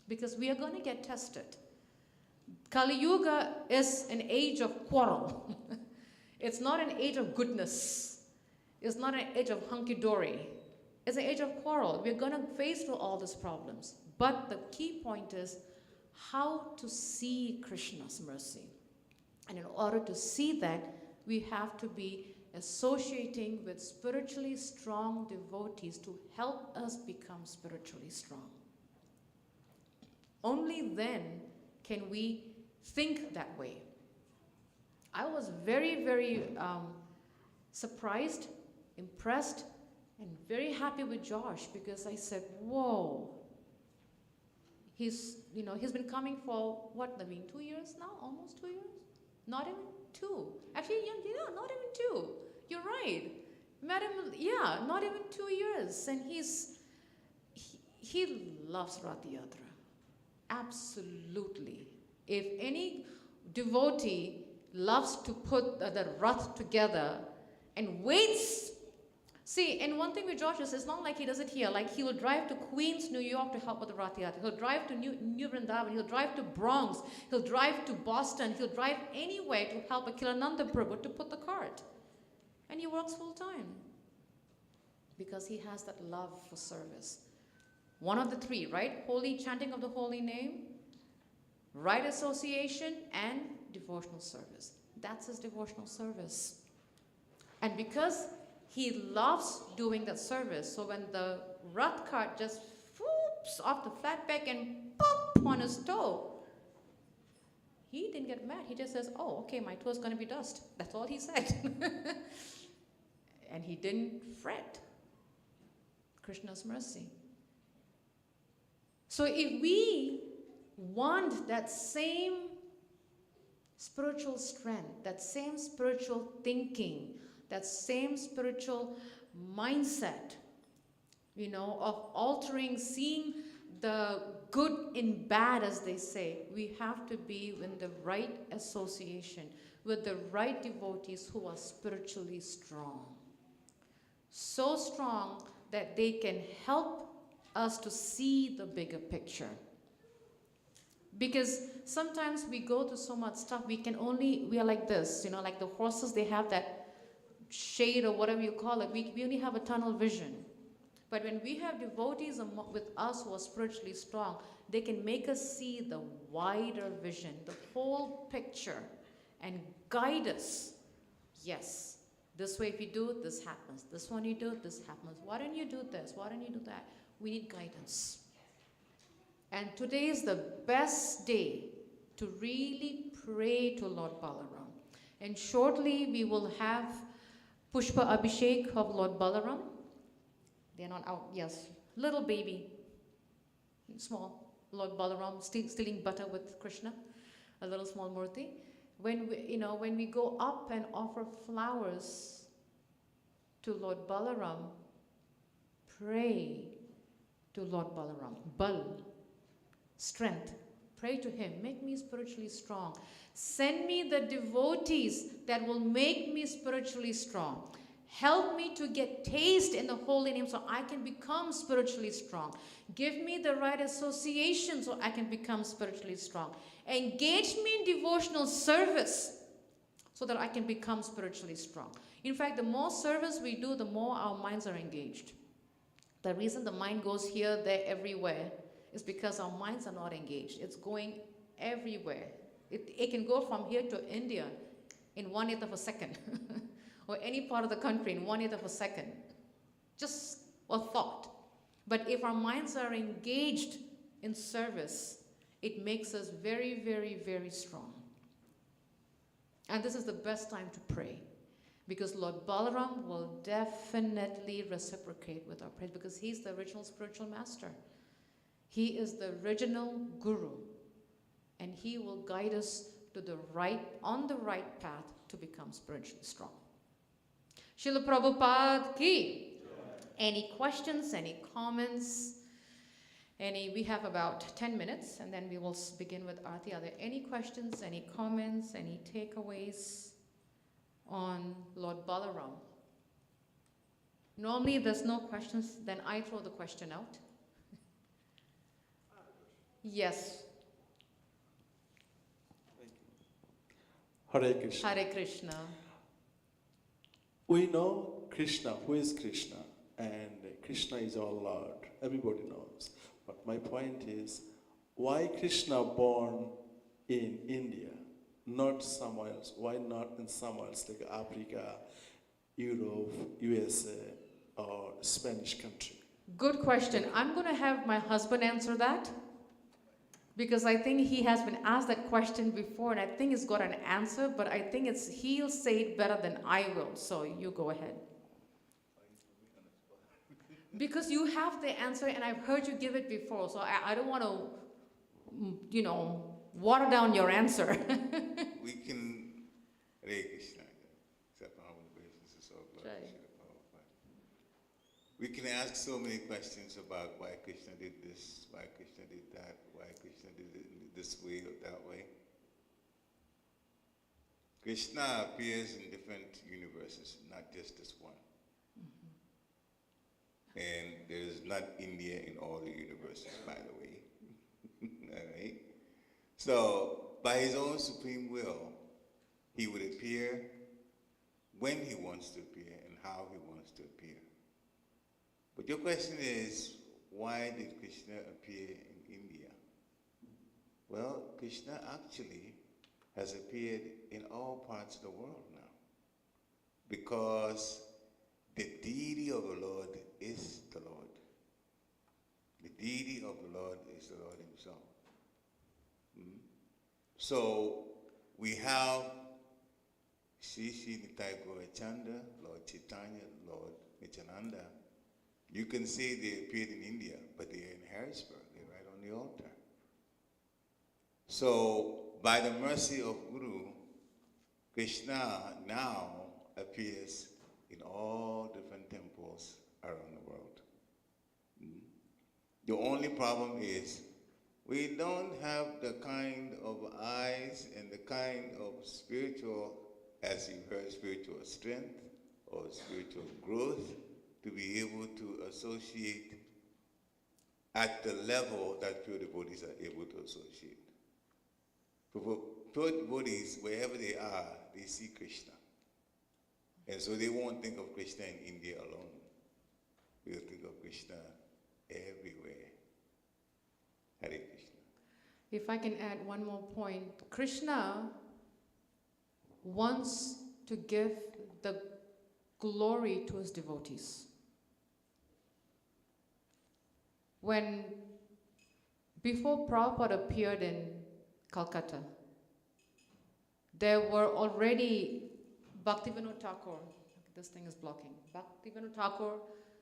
Because we are going to get tested. Kali Yuga is an age of quarrel. It's not an age of goodness. It's not an age of hunky-dory. It's an age of quarrel. We're going to face through all these problems. But the key point is how to see Krishna's mercy. And in order to see that, we have to be associating with spiritually strong devotees to help us become spiritually strong. Only then can we think that way. I was very, very surprised, impressed, and very happy with Josh because I said, whoa. He's been coming for, what, Naveen, 2 years now? Almost 2 years? Not even 2. Actually, yeah, not even 2. You're right. Madam, yeah, not even 2 years. And he loves Rath Yatra. Absolutely. If any devotee loves to put the Rath together and waits. See, and one thing with Josh is it's not like he does it here. Like he will drive to Queens, New York to help with the Rath Yatra. He'll drive to New Vrindavan. He'll drive to Bronx. He'll drive to Boston. He'll drive anywhere to help Akhilananda Prabhu to put the cart. And he works full time. Because he has that love for service. One of the three, right? Holy chanting of the holy name, right association, and devotional service. That's his devotional service. And because he loves doing that service, so when the Rath cart just whoops off the flatbed and pop on his toe, he didn't get mad. He just says, oh, okay, my toe is going to be dust. That's all he said. And he didn't fret. Krishna's mercy. So if we want that same spiritual strength, that same spiritual thinking, that same spiritual mindset, of altering, seeing the good in bad, as they say, we have to be in the right association with the right devotees who are spiritually strong. So strong that they can help us to see the bigger picture. Because sometimes we go through so much stuff, we are like this, like the horses, they have that shade or whatever you call it, we only have a tunnel vision. But when we have devotees with us who are spiritually strong, they can make us see the wider vision, the whole picture, and guide us. Yes, this way if you do, this happens. This one you do, this happens. Why don't you do this? Why don't you do that? We need guidance. And today is the best day to really pray to Lord Balaram. And shortly we will have Pushpa Abhishek of Lord Balaram. They're not out, yes. Little baby, small, Lord Balaram stealing butter with Krishna, a little small murti. When we go up and offer flowers to Lord Balaram, pray to Lord Balaram. Bal, strength. Pray to him. Make me spiritually strong. Send me the devotees that will make me spiritually strong. Help me to get taste in the holy name so I can become spiritually strong. Give me the right association so I can become spiritually strong. Engage me in devotional service so that I can become spiritually strong. In fact, the more service we do, the more our minds are engaged. The reason the mind goes here, there, everywhere is because our minds are not engaged. It's going everywhere. It can go from here to India in 1/8 of a second, or any part of the country in 1/8 of a second. Just a thought. But if our minds are engaged in service, it makes us very, very, very strong. And this is the best time to pray, because Lord Balaram will definitely reciprocate with our praise, because he's the original spiritual master. He is the original guru, and he will guide us to on the right path to become spiritually strong. Srila Prabhupada ki. Any questions, any comments? We have about 10 minutes, and then we will begin with Aarti. Are there any questions, any comments, any takeaways on Lord Balaram? Normally there's no questions, then I throw the question out. Yes. Hare Krishna. Hare Krishna. We know Krishna. Who is Krishna? And Krishna is our Lord. Everybody knows. But my point is, why Krishna born in India, not somewhere else? Why not in somewhere else like Africa, Europe, USA, or Spanish country? Good question. I'm going to have my husband answer that, because I think he has been asked that question before, and I think he's got an answer, but I think he'll say it better than I will. So you go ahead. Because you have the answer, and I've heard you give it before, so I don't want to, water down your answer. We can, Hare Krishna, we can ask so many questions about why Krishna did this, why Krishna did that, why Krishna did it this way or that way. Krishna appears in different universes, not just this one. And there is not India in all the universes, by the way. All right? So, by his own supreme will, he would appear when he wants to appear and how he wants to appear. But your question is, why did Krishna appear in India? Well, Krishna actually has appeared in all parts of the world now, because the deity of the Lord is the Lord. The deity of the Lord is the Lord himself. So we have Sri Nitai Gaurachanda, Lord Chaitanya, Lord Nityananda. You can say they appeared in India, but they are in Harrisburg. They're right on the altar. So by the mercy of Guru, Krishna now appears in all different temples around the world. The only problem is we don't have the kind of eyes and the kind of spiritual, as you heard, spiritual strength or spiritual growth to be able to associate at the level that pure devotees are able to associate. For pure devotees, wherever they are, they see Krishna. And so they won't think of Krishna in India alone. They'll think of Krishna everywhere. Hare Krishna. If I can add one more point, Krishna wants to give the glory to his devotees. Before Prabhupada appeared in Calcutta, there were already Bhaktivinoda Thakur, this thing is blocking. Bhaktivinoda Thakur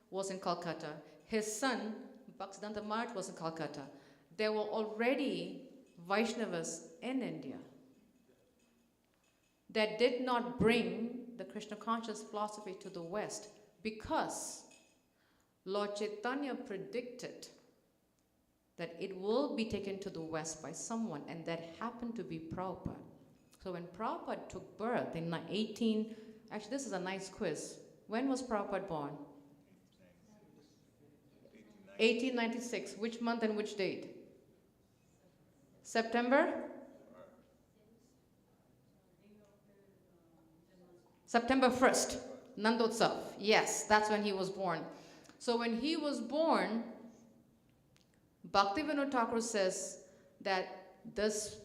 was in Calcutta. His son, Bhaktisiddhanta Maharaj, was in Calcutta. There were already Vaishnavas in India that did not bring the Krishna conscious philosophy to the West, because Lord Chaitanya predicted that it will be taken to the West by someone, and that happened to be Prabhupada. So when Prabhupada took birth in actually this is a nice quiz. When was Prabhupada born? 1896. Which month and which date? September? September 1st, Nandotsav. Yes, that's when he was born. So when he was born, Bhaktivinoda Thakur says that this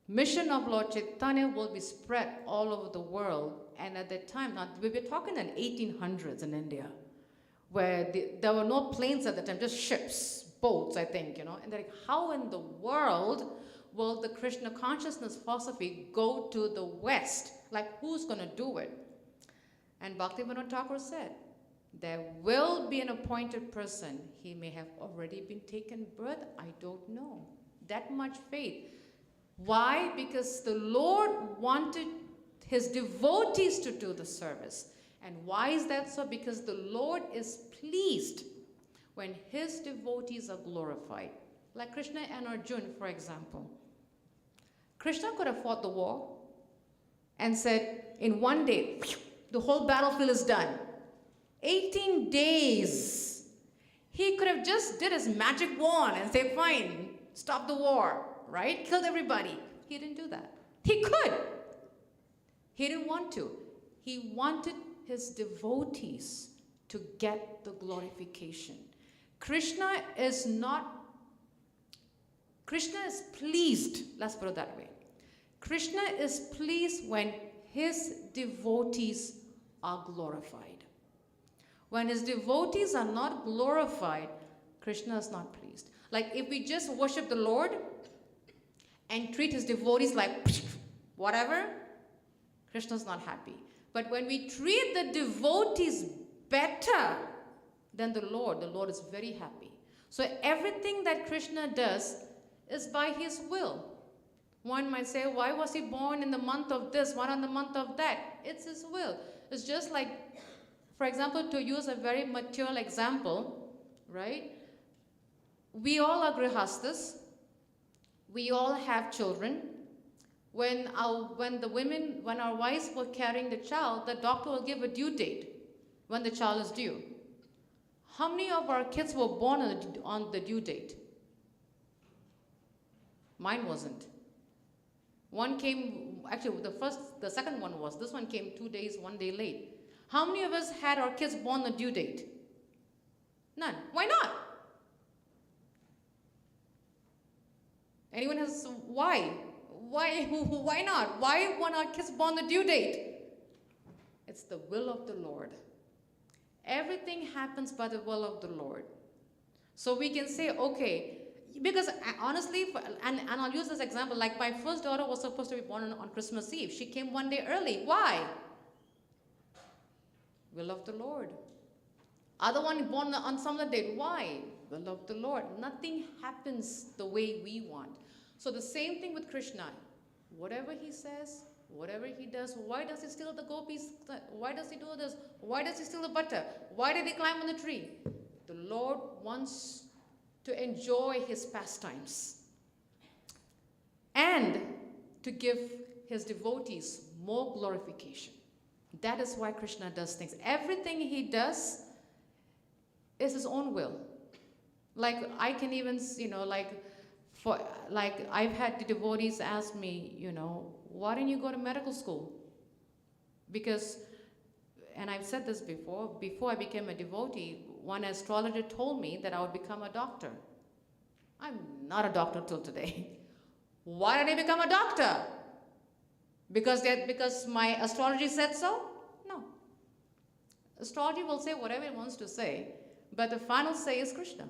mission of Lord Chaitanya will be spread all over the world. And at that time, now we were talking in 1800s in India, where there were no planes at the time, just ships, boats, I think, And they're like, how in the world will the Krishna consciousness philosophy go to the West? Like, who's going to do it? And Bhaktivinoda Thakur said, there will be an appointed person. He may have already been taken birth. I don't know. That much faith. Why? Because the Lord wanted his devotees to do the service. And why is that so? Because the Lord is pleased when his devotees are glorified. Like Krishna and Arjuna, for example. Krishna could have fought the war and said, in one day, the whole battlefield is done. 18 days. He could have just did his magic wand and say, fine, stop the war, right? Killed everybody. He didn't do that. He could. He didn't want to. He wanted his devotees to get the glorification. Krishna is pleased, let's put it that way. Krishna is pleased when his devotees are glorified. When his devotees are not glorified, Krishna is not pleased. Like if we just worship the Lord and treat his devotees like whatever, Krishna is not happy. But when we treat the devotees better than the Lord is very happy. So everything that Krishna does is by his will. One might say, why was he born in the month of this, one in the month of that? It's his will. It's just like, for example, to use a very material example, right? We all are grihastas. We all have children. When our wives were carrying the child, the doctor will give a due date when the child is due. How many of our kids were born on the due date? Mine wasn't. One came, actually the second one was, this one came 2 days, 1 day late. How many of us had our kids born on due date? None. Why not? Anyone has, why? Why not? Why weren't our kids born the due date? It's the will of the Lord. Everything happens by the will of the Lord. So we can say, okay, because honestly, and I'll use this example, like my first daughter was supposed to be born on Christmas Eve. She came 1 day early. Why? Will of the Lord. Other one born on some other date. Why? Will of the Lord. Nothing happens the way we want. So the same thing with Krishna. Whatever he says, whatever he does, why does he steal the gopis? Why does he do this? Why does he steal the butter? Why did he climb on the tree? The Lord wants to enjoy his pastimes and to give his devotees more glorification. That is why Krishna does things. Everything he does is his own will. Like I can even, I've had the devotees ask me, why didn't you go to medical school? Because, and I've said this before I became a devotee, one astrologer told me that I would become a doctor. I'm not a doctor till today. Why did I become a doctor? Because my astrology said so? No. Astrology will say whatever it wants to say, but the final say is Krishna.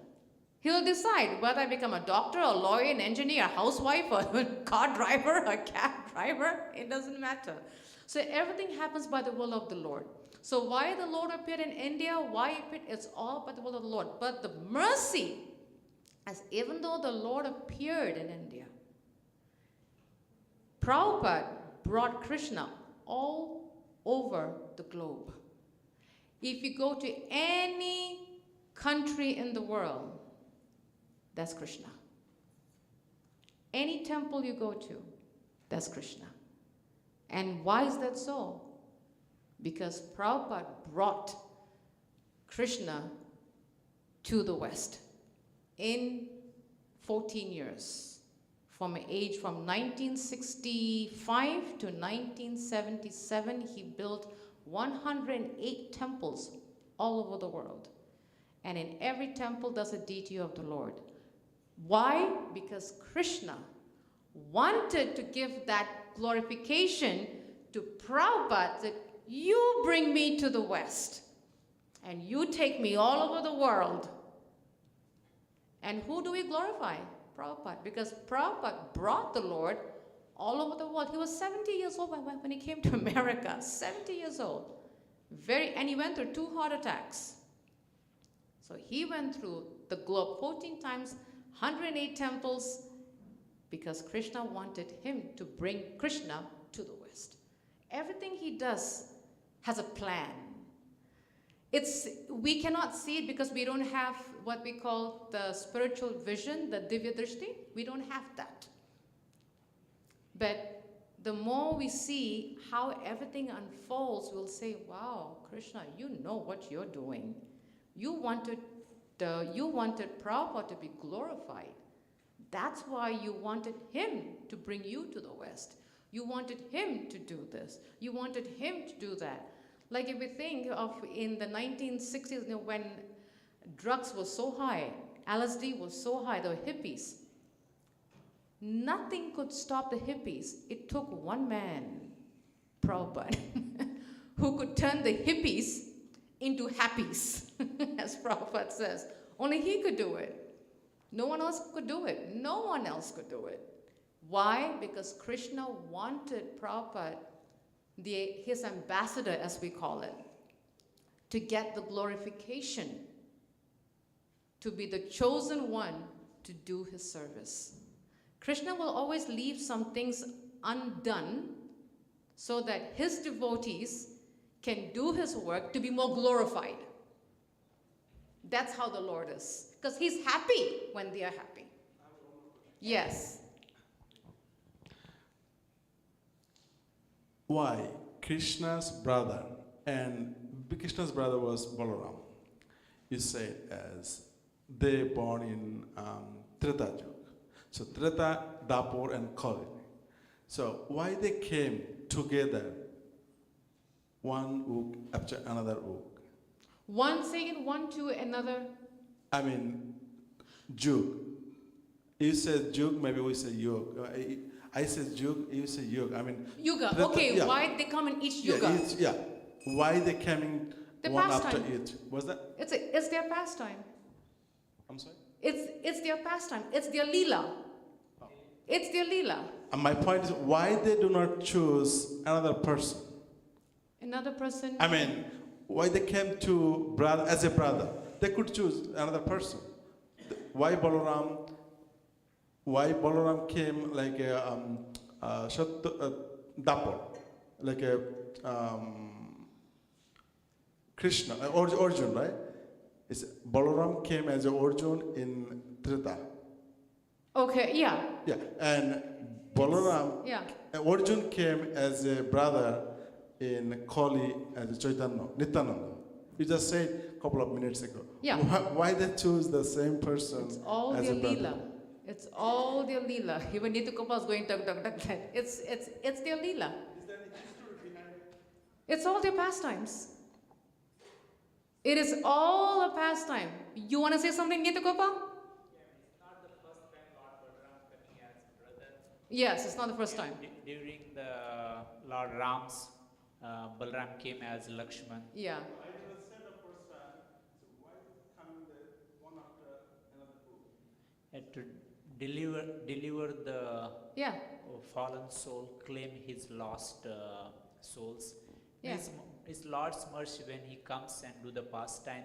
He'll decide whether I become a doctor, a lawyer, an engineer, a housewife, a car driver, a cab driver. It doesn't matter. So everything happens by the will of the Lord. So why the Lord appeared in India, why he appeared, it's all by the will of the Lord. But the mercy, as even though the Lord appeared in India, Prabhupada brought Krishna all over the globe. If you go to any country in the world, that's Krishna. Any temple you go to, that's Krishna. And why is that so? Because Prabhupada brought Krishna to the West in 14 years. From 1965 to 1977, he built 108 temples all over the world. And in every temple there's a deity of the Lord. Why? Because Krishna wanted to give that glorification to Prabhupada, that you bring me to the West and you take me all over the world. And who do we glorify? Prabhupada. Because Prabhupada brought the Lord all over the world. He was 70 years old when he came to America. 70 years old. And he went through 2 heart attacks. So he went through the globe 14 times, 108 temples, because Krishna wanted him to bring Krishna to the West. Everything he does has a plan. We cannot see it because we don't have what we call the spiritual vision, the Divya Drishti. We don't have that. But the more we see how everything unfolds, we'll say, wow, Krishna, you know what you're doing. You wanted Prabhupada to be glorified. That's why you wanted him to bring you to the West. You wanted him to do this. You wanted him to do that. Like if we think of in the 1960s, when drugs were so high, LSD was so high, there were hippies. Nothing could stop the hippies. It took one man, Prabhupada, who could turn the hippies into happies, as Prabhupada says. Only he could do it. No one else could do it. No one else could do it. Why? Because Krishna wanted Prabhupada, his ambassador, as we call it, to get the glorification, to be the chosen one to do his service. Krishna will always leave some things undone so that his devotees can do his work to be more glorified. That's how the Lord is. Because he's happy when they are happy. Yes. Why Krishna's brother, and Krishna's brother was Balaram, you said as they born in Treta Yuga. So Treta, Dapur and Kali. So why they came together, one Ug after another Ug? One second, one to another. I mean, Yug. You said Yug, maybe we say Yug. I said Yug, you say Yug. I mean, Yuga. Treta, Okay, yeah. why they come in each yuga? Yeah, why they coming The one pastime. after each? Was that? It's their pastime. I'm sorry? It's their pastime. It's their lila. Oh. It's their lila. And my point is, why they do not choose another person? Another person. I mean, why they came to brother as a brother? They could choose another person. Why Balaram? Why Balaram came like a Dapur, like a Krishna, Arjun, right? It's Balaram came as a Arjun in Treta. Okay, yeah. Yeah, and Balaram, Yeah. Arjun came as a brother in Kali as a Chaitanya, Nityananda. You just said a couple of minutes ago. Yeah. Why they choose the same person It's all as their a brother? lila. It's all their lila. Even Nitya Gopal is going tuk tuk tuk tuk. It's their lila. Is there any history behind it? It's all their pastimes. It is all a pastime. You want to say something, Nitya Gopal? It's not the first time Lord Balaram coming as brother. Yes, it's not the first time. During the Lord Ram's, Balaram came as Lakshman. Yeah. I just said the first time, so why coming one after another book? Had to deliver the Yeah. fallen soul, claim his lost souls. Yeah. It's Lord's mercy when he comes and do the pastime,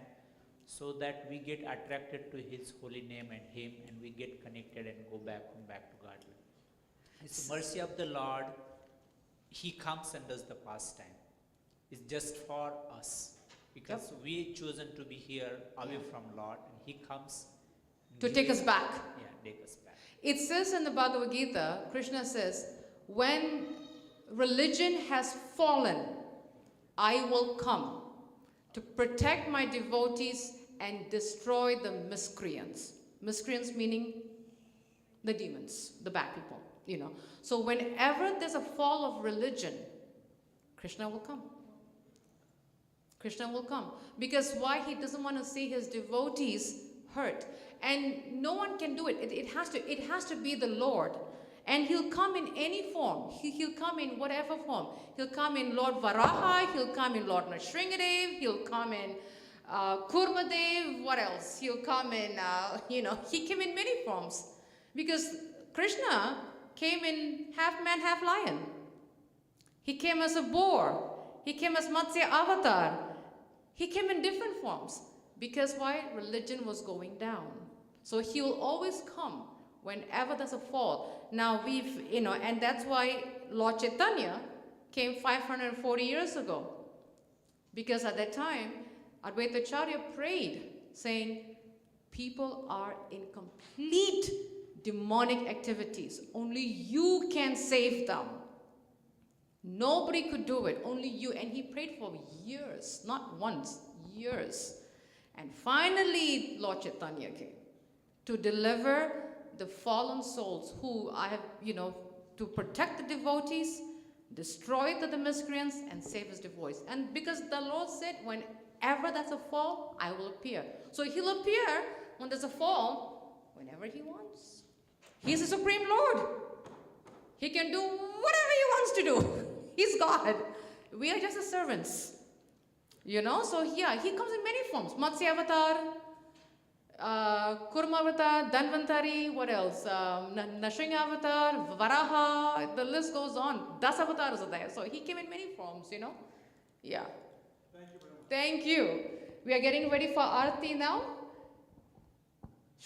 so that we get attracted to his holy name and him, and we get connected and go back to Godhead. It's the mercy of the Lord. He comes and does the pastime. It's just for us, because we chosen to be here away from Lord, and he comes To take us back. Yeah, take us back. It says in the Bhagavad Gita, Krishna says, when religion has fallen, I will come to protect my devotees and destroy the miscreants. Miscreants meaning the demons, the bad people, you know. So whenever there's a fall of religion, Krishna will come. Krishna will come. Because why? He doesn't want to see his devotees hurt. And no one can do it. It has to be the Lord. And he'll come in any form. He'll come in whatever form. He'll come in Lord Varaha, he'll come in Lord Nrsimhadev, he'll come in Kurmadev, what else? He'll come in, he came in many forms. Because Krishna came in half man, half lion. He came as a boar. He came as Matsya avatar. He came in different forms. Because why? Religion was going down. So he will always come whenever there's a fall. Now and that's why Lord Chaitanya came 540 years ago. Because at that time, Advaitacharya prayed, saying, people are in complete demonic activities. Only you can save them. Nobody could do it, only you. And he prayed for years, not once, years. And finally, Lord Chaitanya came to deliver the fallen souls who to protect the devotees, destroy the miscreants, and save his devotees. And because the Lord said, whenever there's a fall, I will appear. So he'll appear when there's a fall, whenever he wants. He's the Supreme Lord. He can do whatever he wants to do. He's God. We are just the servants. So yeah, he comes in many forms. Matsya avatar, Kurma avatar, Dhanvantari, what else? Nrsimha avatar, Varaha, the list goes on. 10 avatars are there. So he came in many forms, Yeah. Thank you. We are getting ready for Aarti now.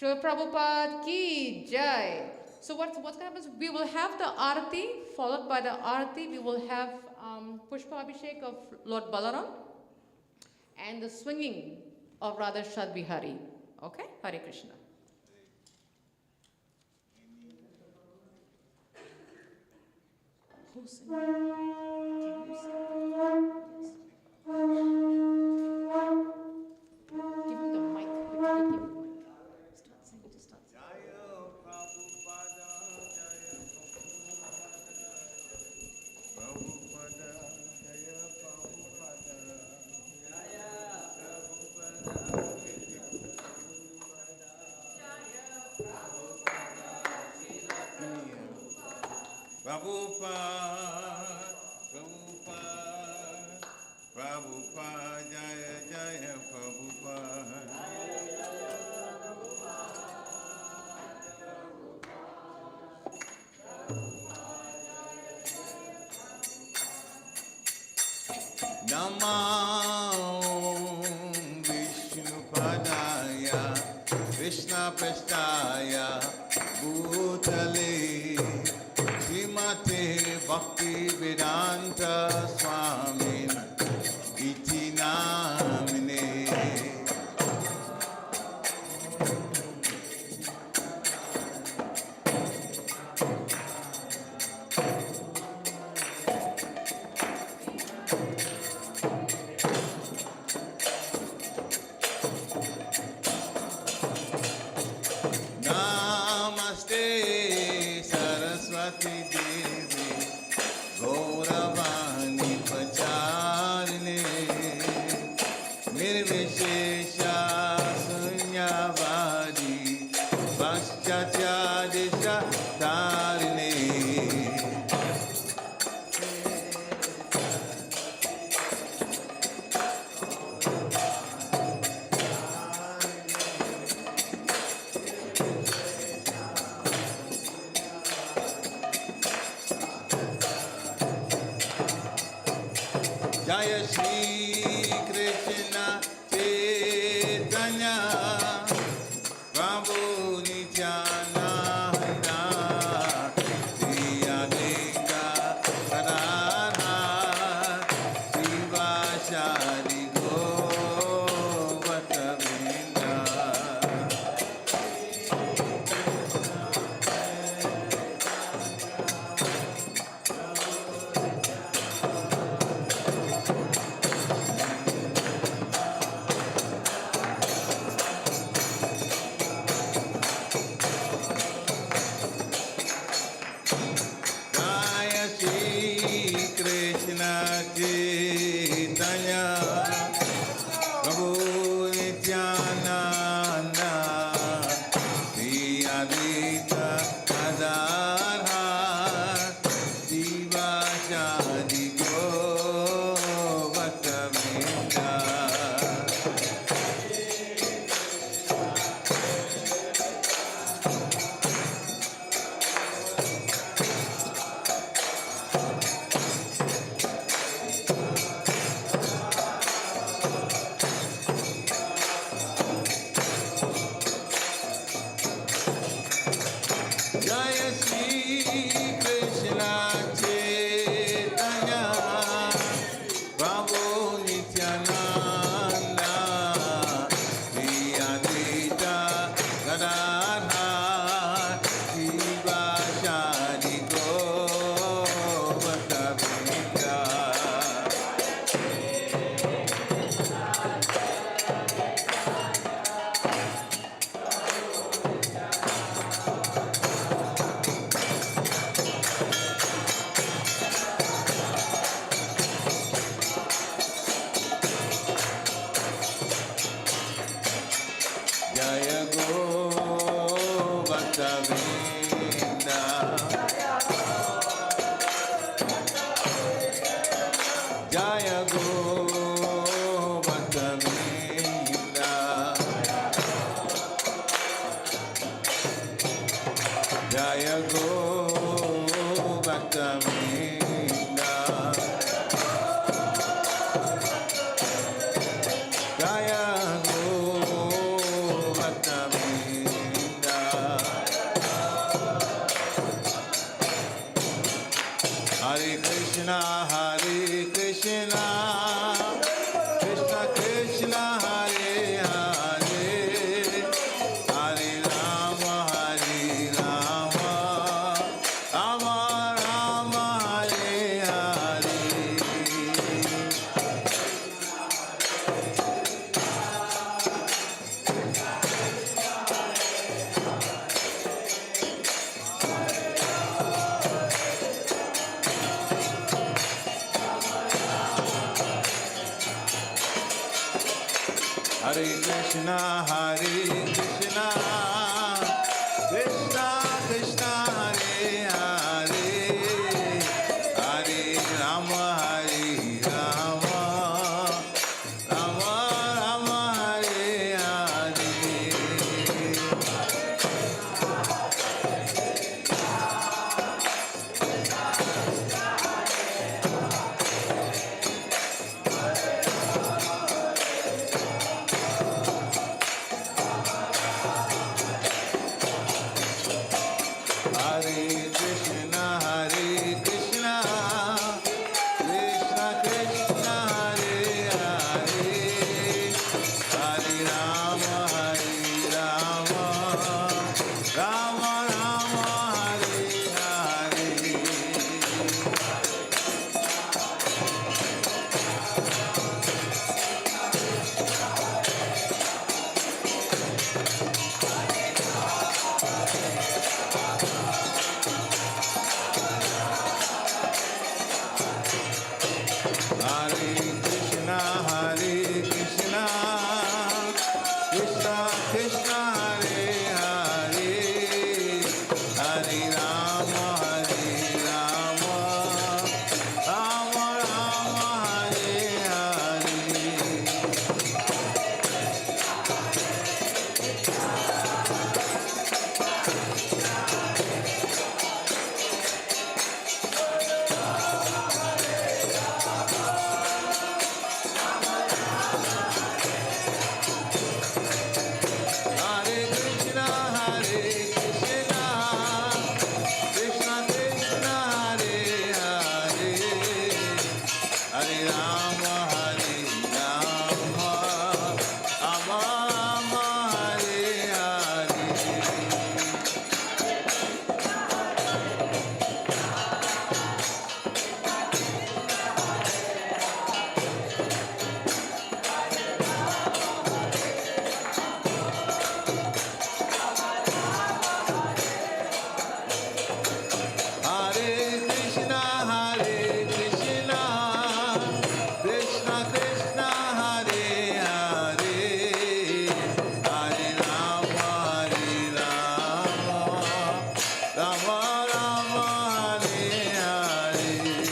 Srila Prabhupada ki jai. So what's going to happen is we will have the Aarti, followed by the Aarti, we will have Pushpa Abhishek of Lord Balaram and the swinging of Radha Shadbihari. Okay? Hare Krishna. Who's singing? Give him the mic. Give him the mic. Start singing. Just start singing. Prabhupada, Prabhupada, Prabhupada, Jaya Jaya Prabhupada. Namo Vishnupadaya, Krishna Prasthaya, Bhutale, Srimate Bhakti Vedanta Swamin, Iti Namine. Namaste Saraswati Devi Gauravani Pacharine Nirvishesha Sunyavadi Paschatya Tarine. Jaya Shri Krishna Chaitanya Prabhu Nityananda Sri Advaita Gadadhara Srivasari Govardhana. Jaya Shri Krishna Chaitanya Jaya Govardhana, Jaya Govardhana, Jaya Hare Krishna, Krishna Krishna, Hare Hare, Hare Rama, Rama Rama, Hare Hare. Hare Krishna, Krishna Krishna, Hare Hare, Hare Rama, Rama Rama, Hare Hare. Hare Krishna, Krishna Krishna, Hare Hare, Hare Rama, Rama Rama, Hare Hare. Hare Krishna, Krishna Krishna, Hare Hare, Hare Rama, Rama Rama, Hare Hare. Hare Krishna, Krishna Krishna, Hare Hare, Hare Rama, Rama Rama, Hare Hare. Hare Krishna, Krishna Krishna, Hare Hare, Hare Rama, Rama Rama, Hare Hare.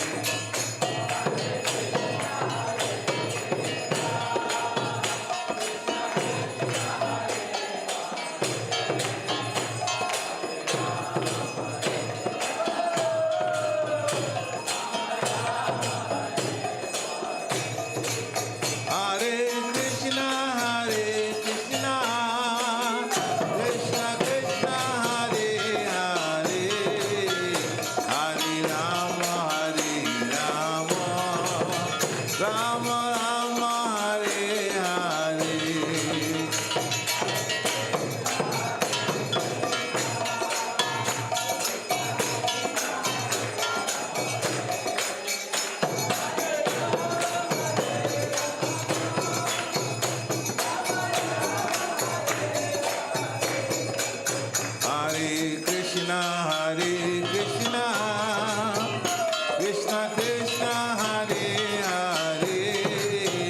Hare Krishna, Krishna Krishna, Hare Hare, Hare Rama, Rama Rama, Hare Hare. Hare Krishna, Krishna Krishna, Hare Hare,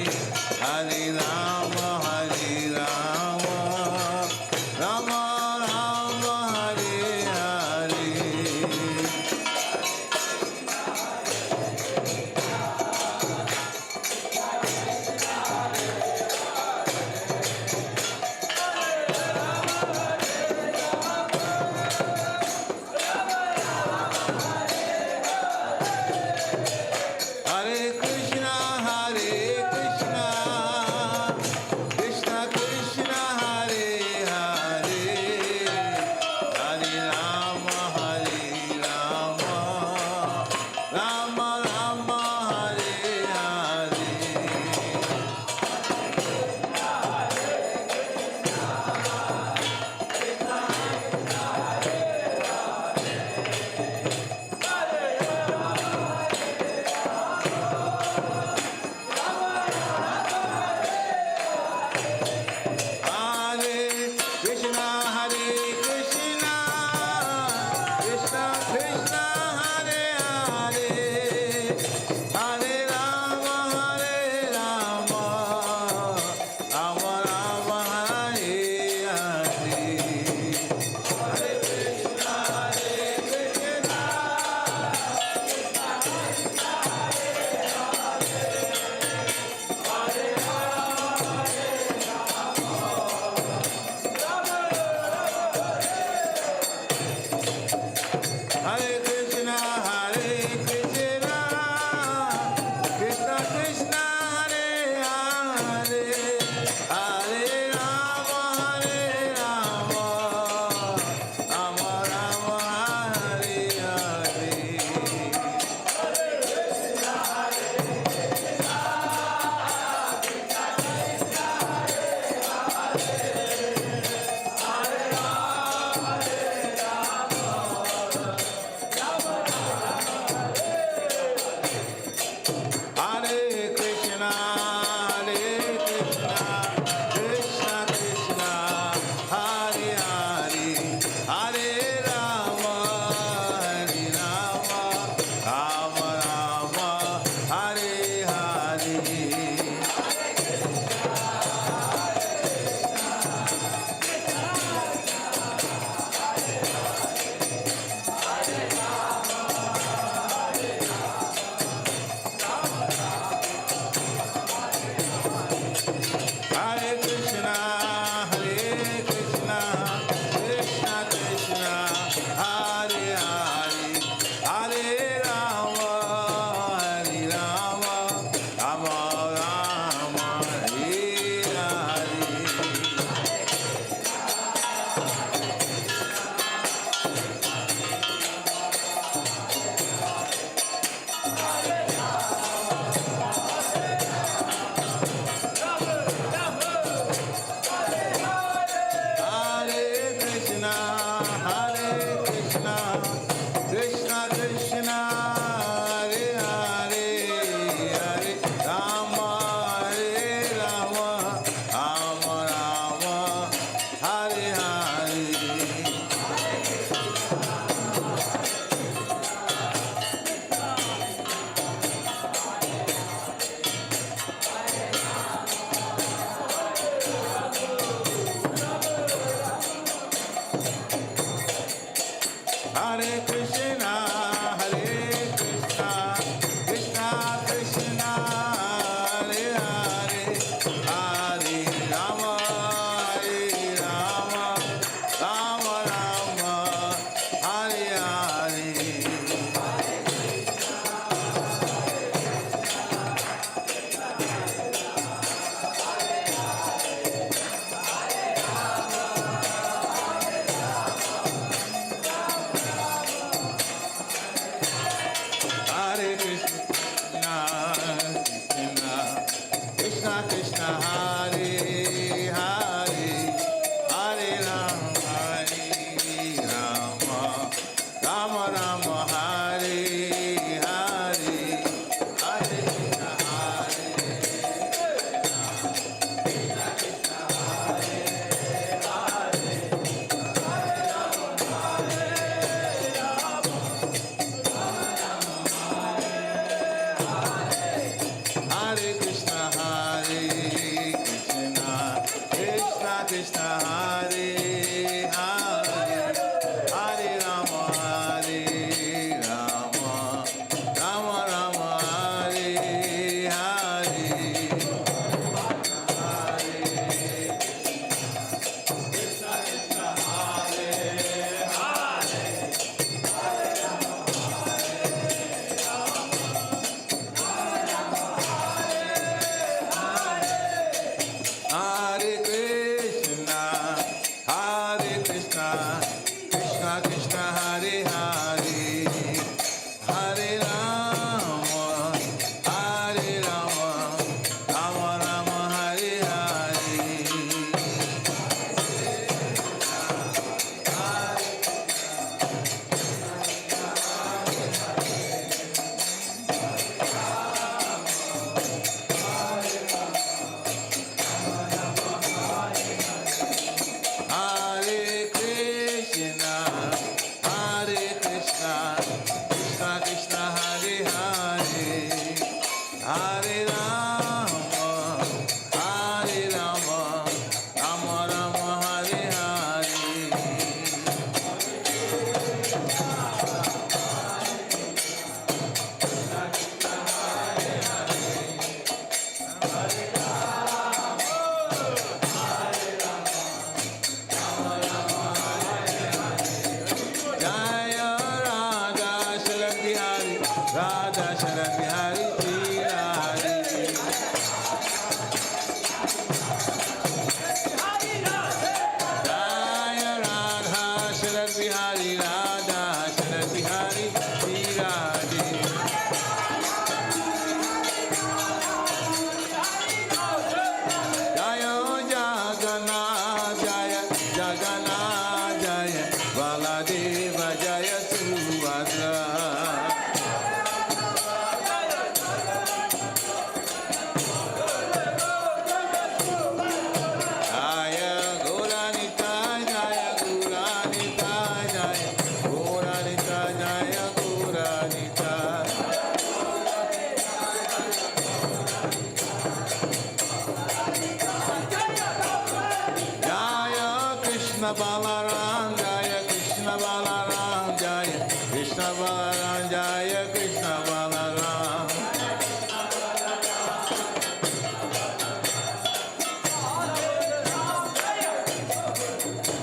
Balaram, Jaya Krishna Balaram, Jaya Krishna Balaram, Jaya Krishna Balaram.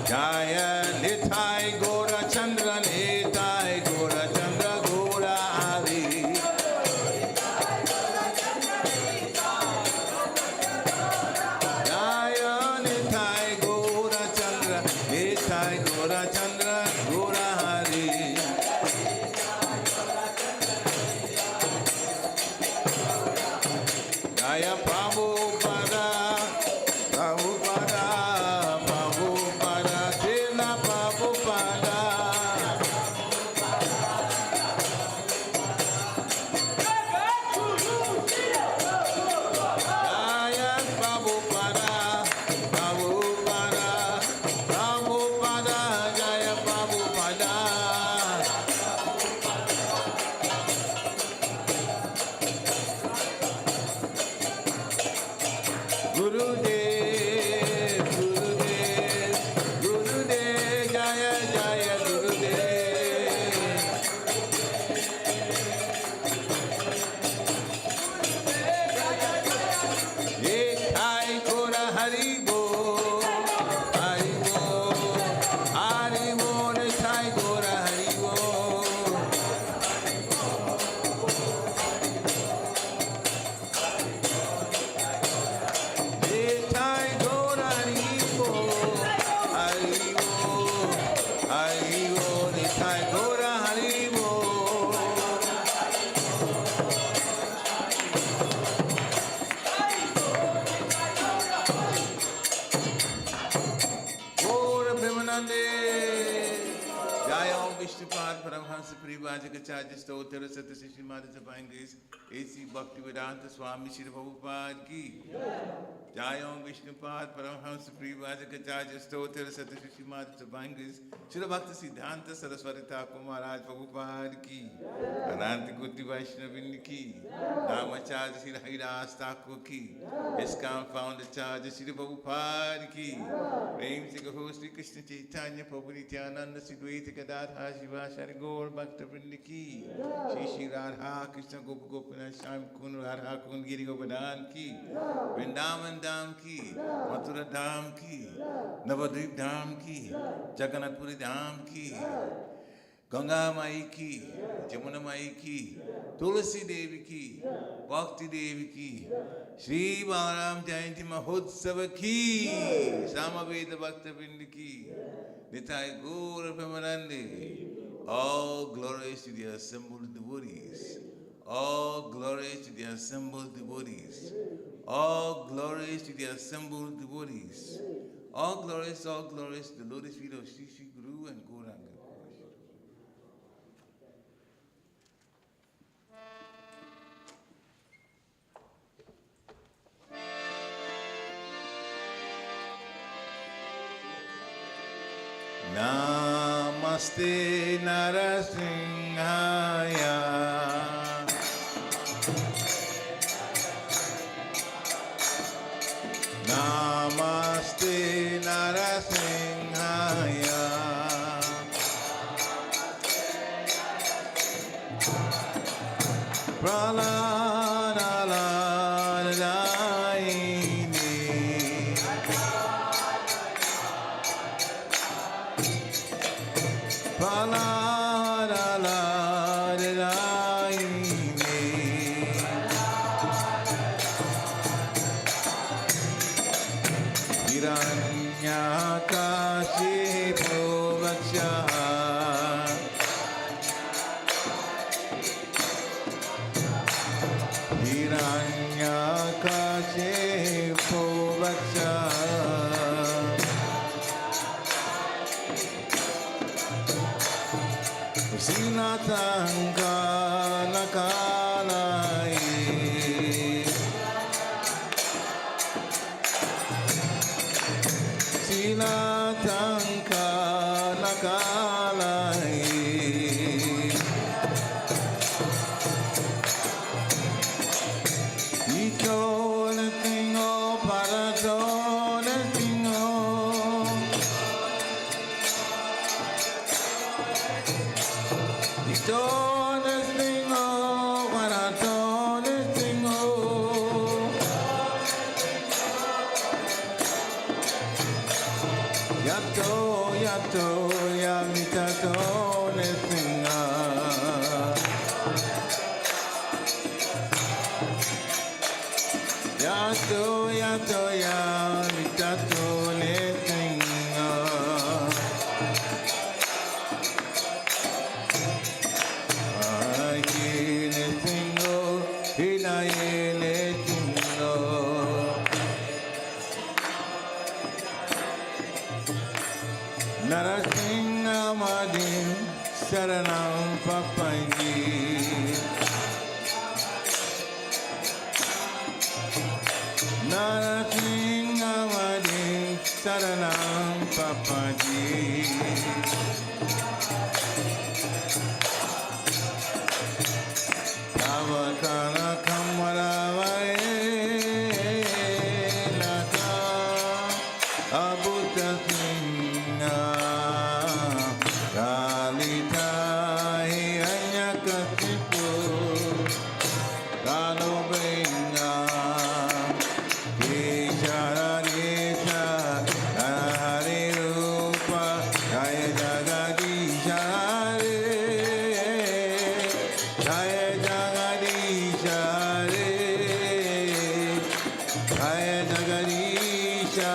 Jaya Nitai Gora Chandra, Nitai Gora Chandra, Gora Hari. Jaya Nitai Gora Chandra, Nitai Gora Chandra, Gora Hari. Jaya Prabhupada, Prabhupada, Prabhupada, Srila Prabhupada. Jaya Prabhupada, Prabhupada, Prabhupada, Jaya Prabhupada. Gurudev, Gurudev, Gurudev, Jaya Jaya Gurudev. Nitai Gora Hari Bol, Hari Bol, Hari Bol, Nitai Gora Hari Bol. Nitai Gora Hari Bol, Hari Bol, Hari Bol, Nitai Gora Hari Bol. Gora Premanande, Jaya Om Vishnupad Paramhansa Parivajikacharya Stotra Sata Shishimada Sabangis, A.C. Bhaktivedanta Swami Shri Prabhupada Ki. Jaya Om Vishnupad Paramhansa Parivajikacharya Stotra Sata Shishimada Sabangis, Shri Bhakti Siddhanta Saraswati Thakur Maharaj Prabhupada Ki. Ananta Kuti Vaishnavin Ki. Namacharya Shri Haridas Thakur Ki. ISKCON Founder Charge Shri Prabhupada Ki. Prem Sri Gaho Sri Krishna Chaitanya Prabhu Nityananda Sri Dvaita Gadadhar Shiva Shari Gaur Bhakta Vrinda Ki. Shri Shri Radha Krishna Gopa Gopinath Shyam Kund Radha Kund Giri Govardhan Ki. Vrindavan Dham Ki. Mathura Dham Ki. Navadvip Dham Ki. Jagannath Puri Dham Ki. Ganga Mai Ki, Jamuna Mai Ki, Tulasi Devi Ki, Bhakti Devi Ki, Shri Balaram Jayanti Mahotsava Ki, Samaveda Bhakta Vrinda Ki, Nitai Gaura Premanande. All glories to the assembled devotees. All glories to the assembled devotees. All glories to the assembled devotees. All glories to the lotus feet of Shri Shri Guru and Gauranga. Namaste Narasimhaya Namaste Narasimhaya. Pranalalayini. Pranalalayini. Hiranyakashipu vakshaha. Hiranyakashipu vakshaha. Sinatanka nakalai. Sinatanka nakalai. Ito na tingo para to na tingo. Ito na tingo para to na tingo. Yato yato yamitato na tinga. Yato yato yamitato na tinga. Ahine tingo, hinayene tingo. Narasimhamadim Saranam Papaji. Narasimhamadim Saranam Papaji. Tavatana Kamaravare Naka Abhuta Singha Kalita Hiranyakasipu Kalobringa Kesharadesha Hari Rupa Jaya Jagadisha Jaya Jagadisha Jaya Jagadisha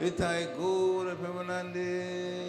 Itai Gaura Premanande.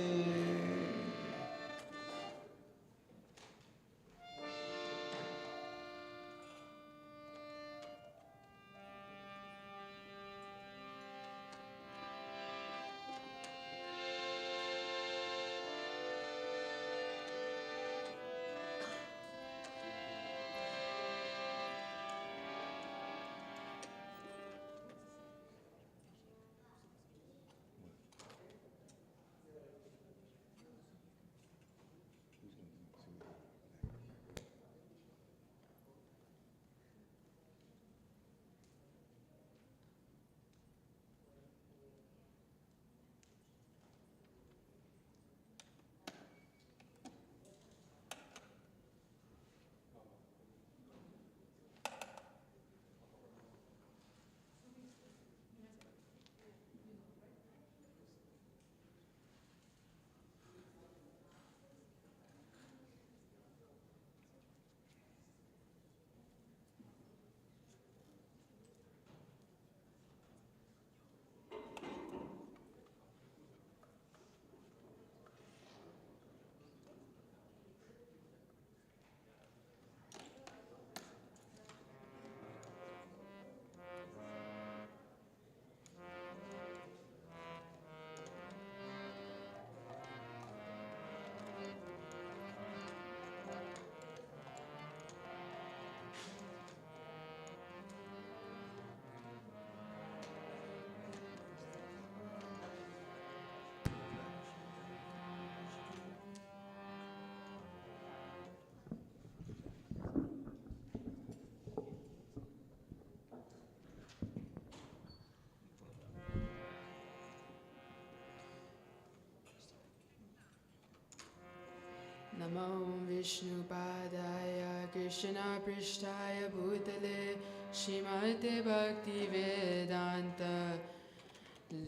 Namo Vishnupadaya Krishna Prishtaya Bhutale Shrimate Bhakti Vedanta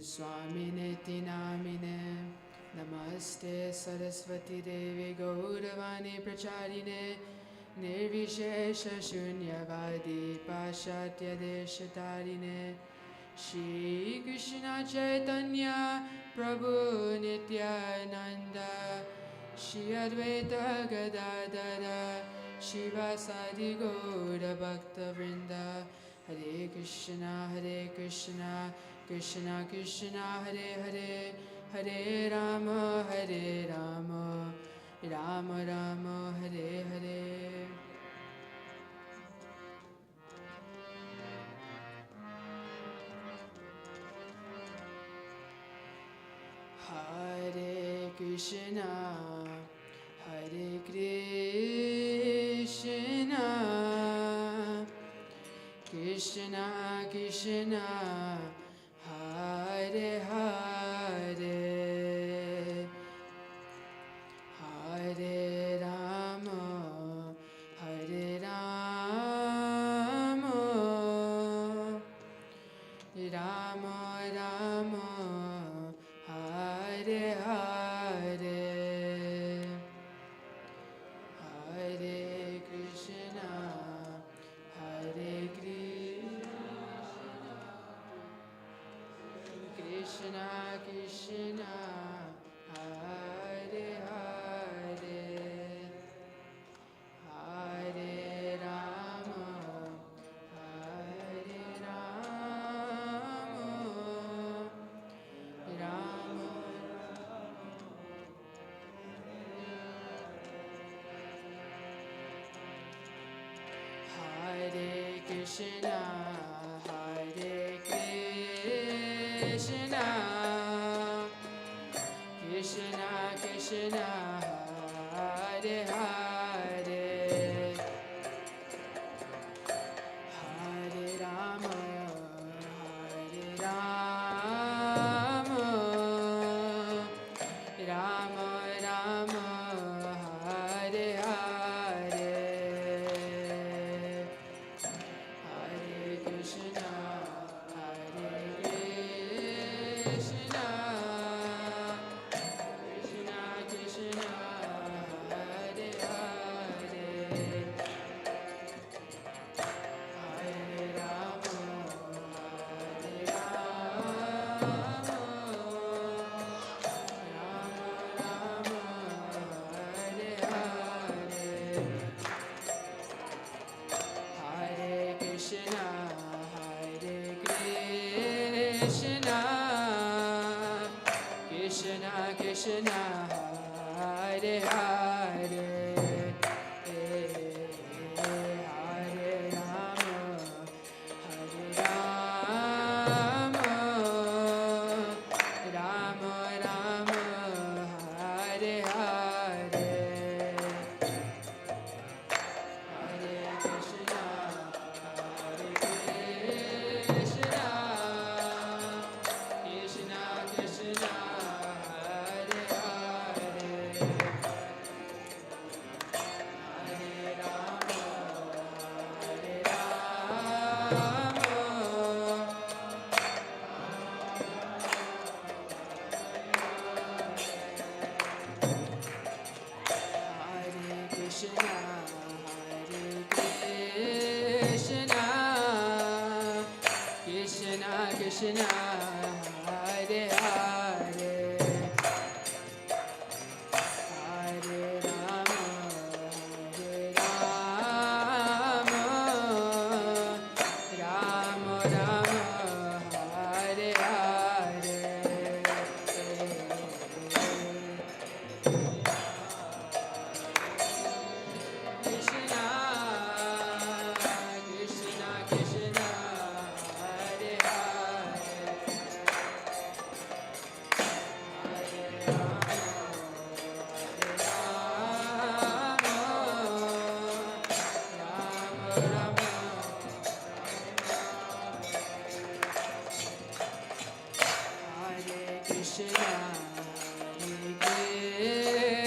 Swamine Tinamine Namaste Saraswati Devi Gauravani Pracharine Nirvishesha Shunyavadi Pashatya Deshatarine Shri Krishna Chaitanya Prabhu Nityananda Shri Advaita Gadadara Shivasadi Gaura Bhakta Vrinda Hare Krishna Krishna Krishna Hare Hare Hare Rama Rama Rama Hare Hare Hare Krishna Hare Krishna Krishna Krishna Hare Hare Hare Rama Rama Rama Hare Hare Hare Krishna Hare Krishna Krishna Hare Hare Hare Rama Rama Hare Krishna Hare Krishna Krishna Krishna Hare Hare Hare Rama Rama Rama Hare Hare Hare Krishna Hare Krishna Krishna Krishna Hare Hare Hare Rama Krishna, Hare Hare, Hare Rama, Hare Rama, Rama Rama, Hare Hare, Hare Krishna, Hare Krishna, Krishna Krishna, Hare Hare, Hare Rama, Hare Rama, Hare Krishna, Hare Krishna, Krishna Krishna, Hare Hare, Hare Rama, Hare Rama, Rama Rama, Hare Hare.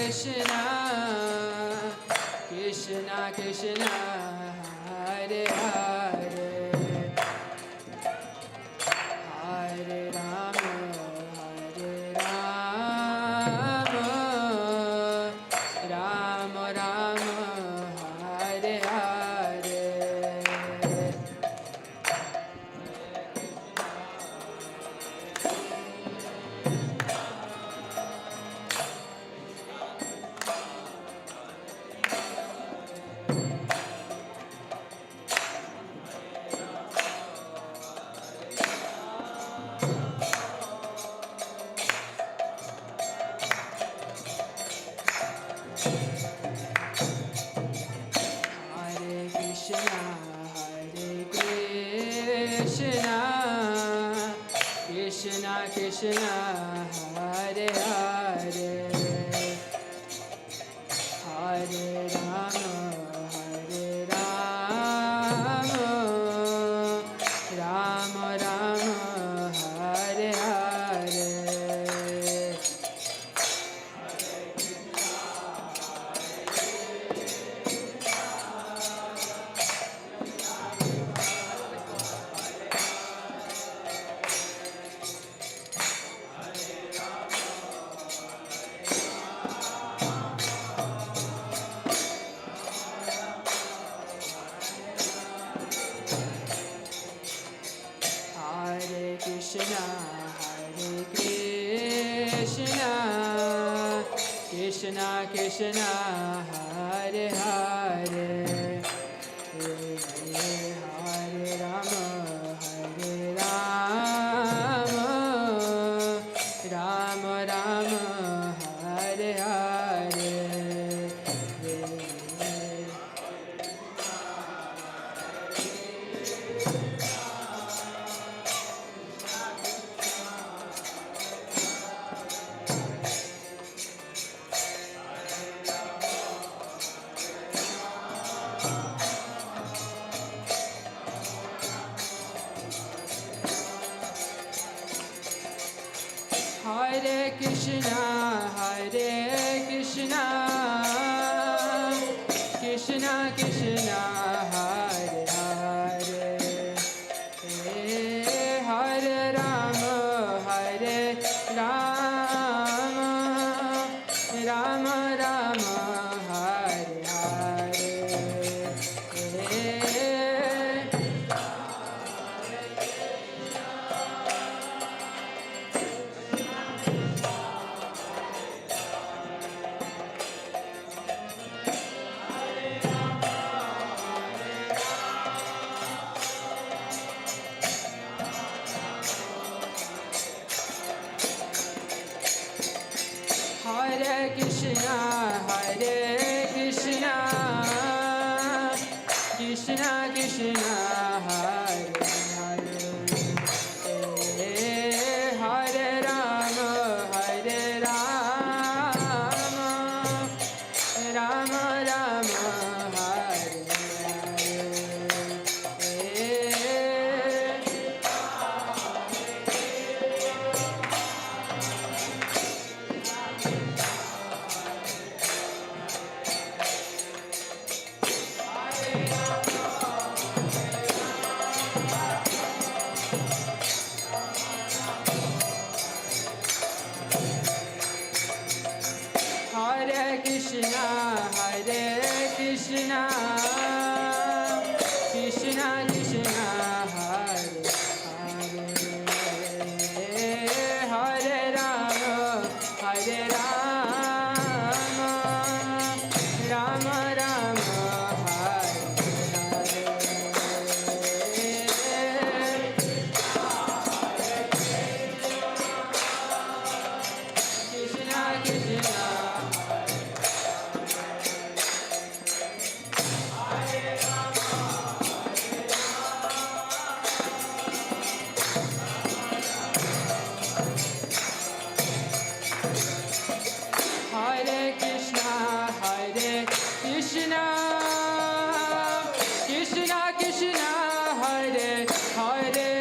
Krishna, Krishna Krishna, Hare Hare, Hare Rama, Hare Rama, Rama Rama, Hare Krishna, Hare Krishna, Krishna Krishna, Hare Hare, Hare Rama, Hare Rama, Rama Rama, Hare Hare. Hare Krishna, Hare Krishna, Krishna Krishna, Hare Hare, Hare Rama, Hare Rama, Rama Rama, Hare Hare. Hare Krishna, Hare Krishna, Krishna Krishna, Hare Hare, Hare Rama, Hare Rama, Rama Rama, Hare Hare. Hare Krishna, Hare Krishna, Krishna Krishna, Hare Hare, Hare Rama, Hare Rama, Rama Rama, Hare Hare. Hare Krishna, Krishna Krishna, Hare Hare, Hare Rama, Rama Rama, Hare Hare Krishna, Krishna Krishna, Hare Hare, Hare Rama, Rama Rama, Hare Hare. Krishna Krishna. Hare Krishna, Krishna Krishna, Hare Hare,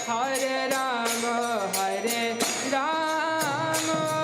Hare Rama, Rama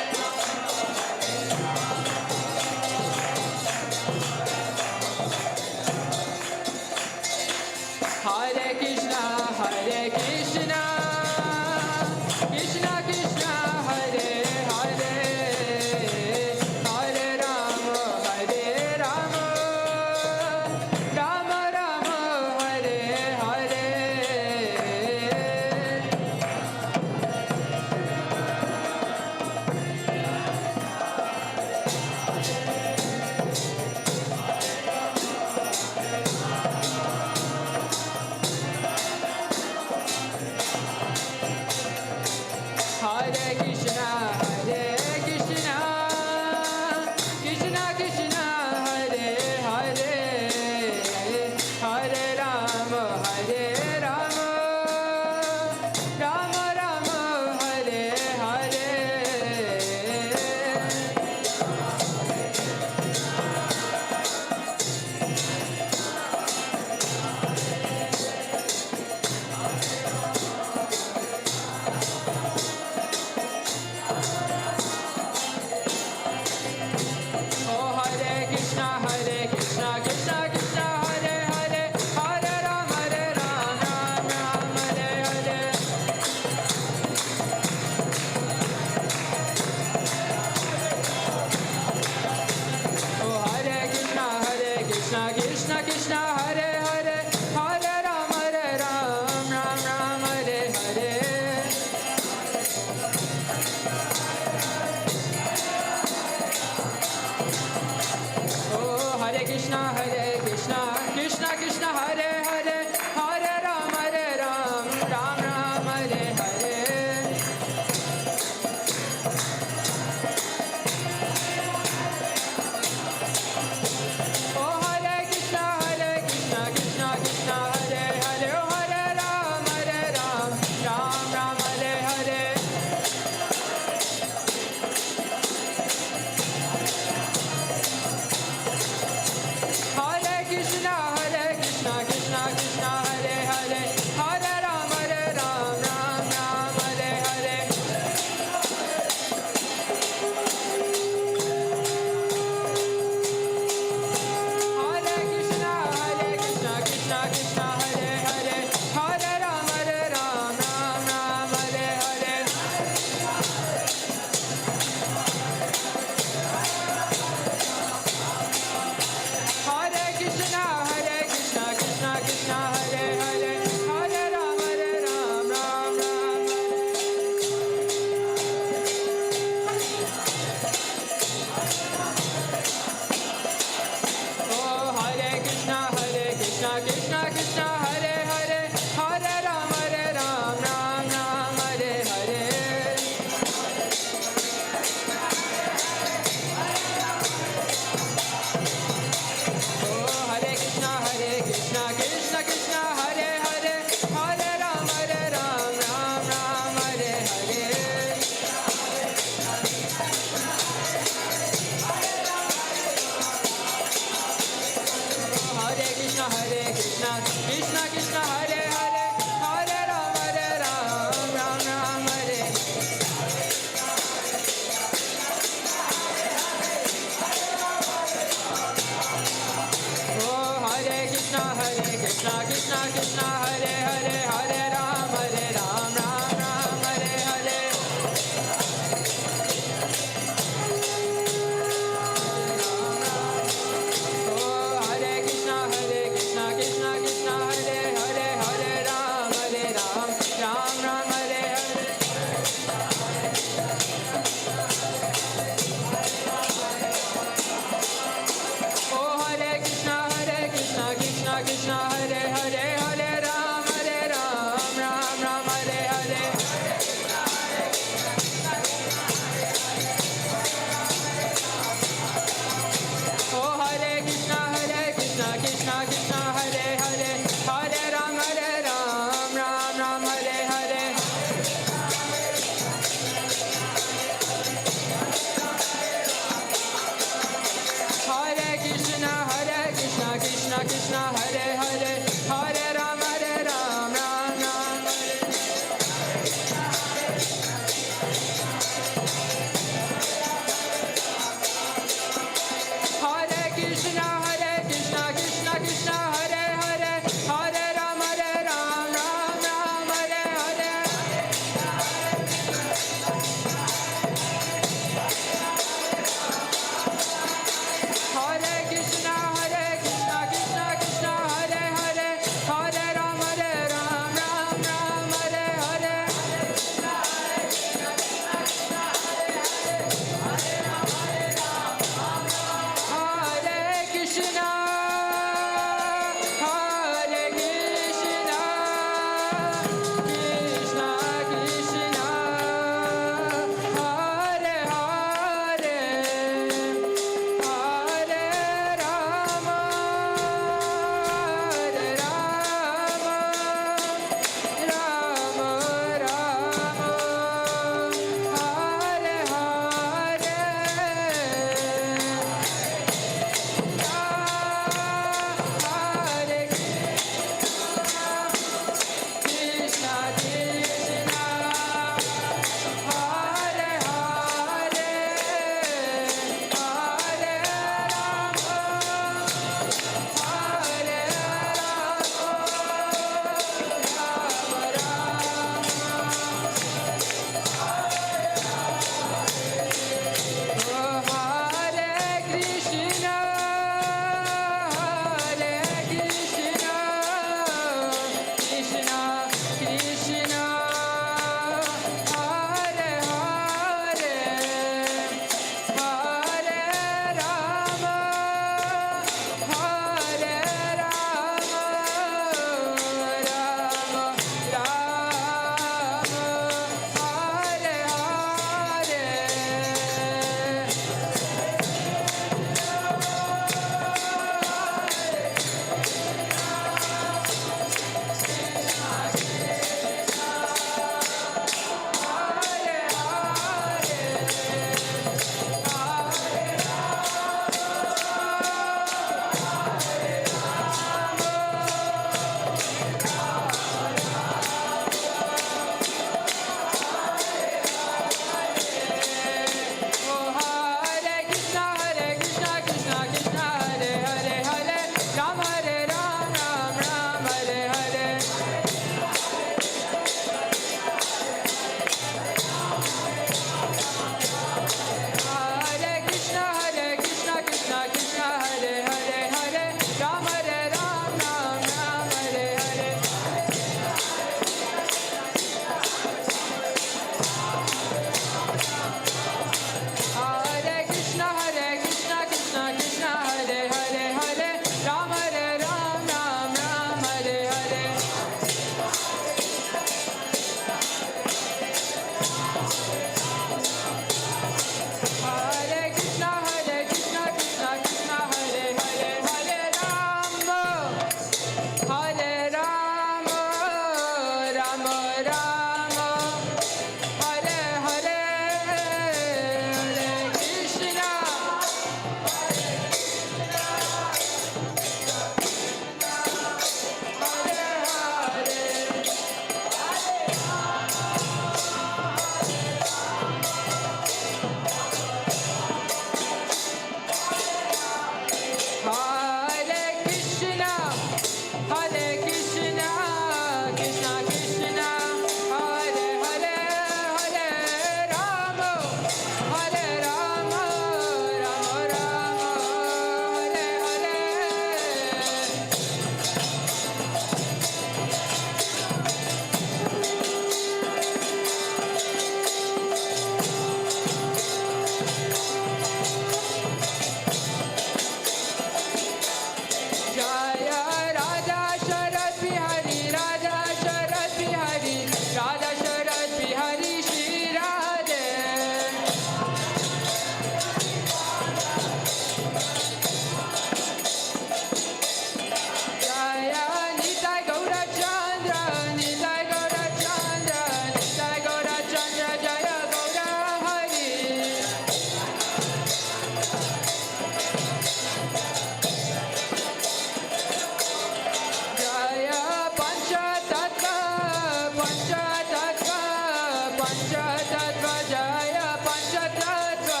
Panchatattva Jaya Panchatattva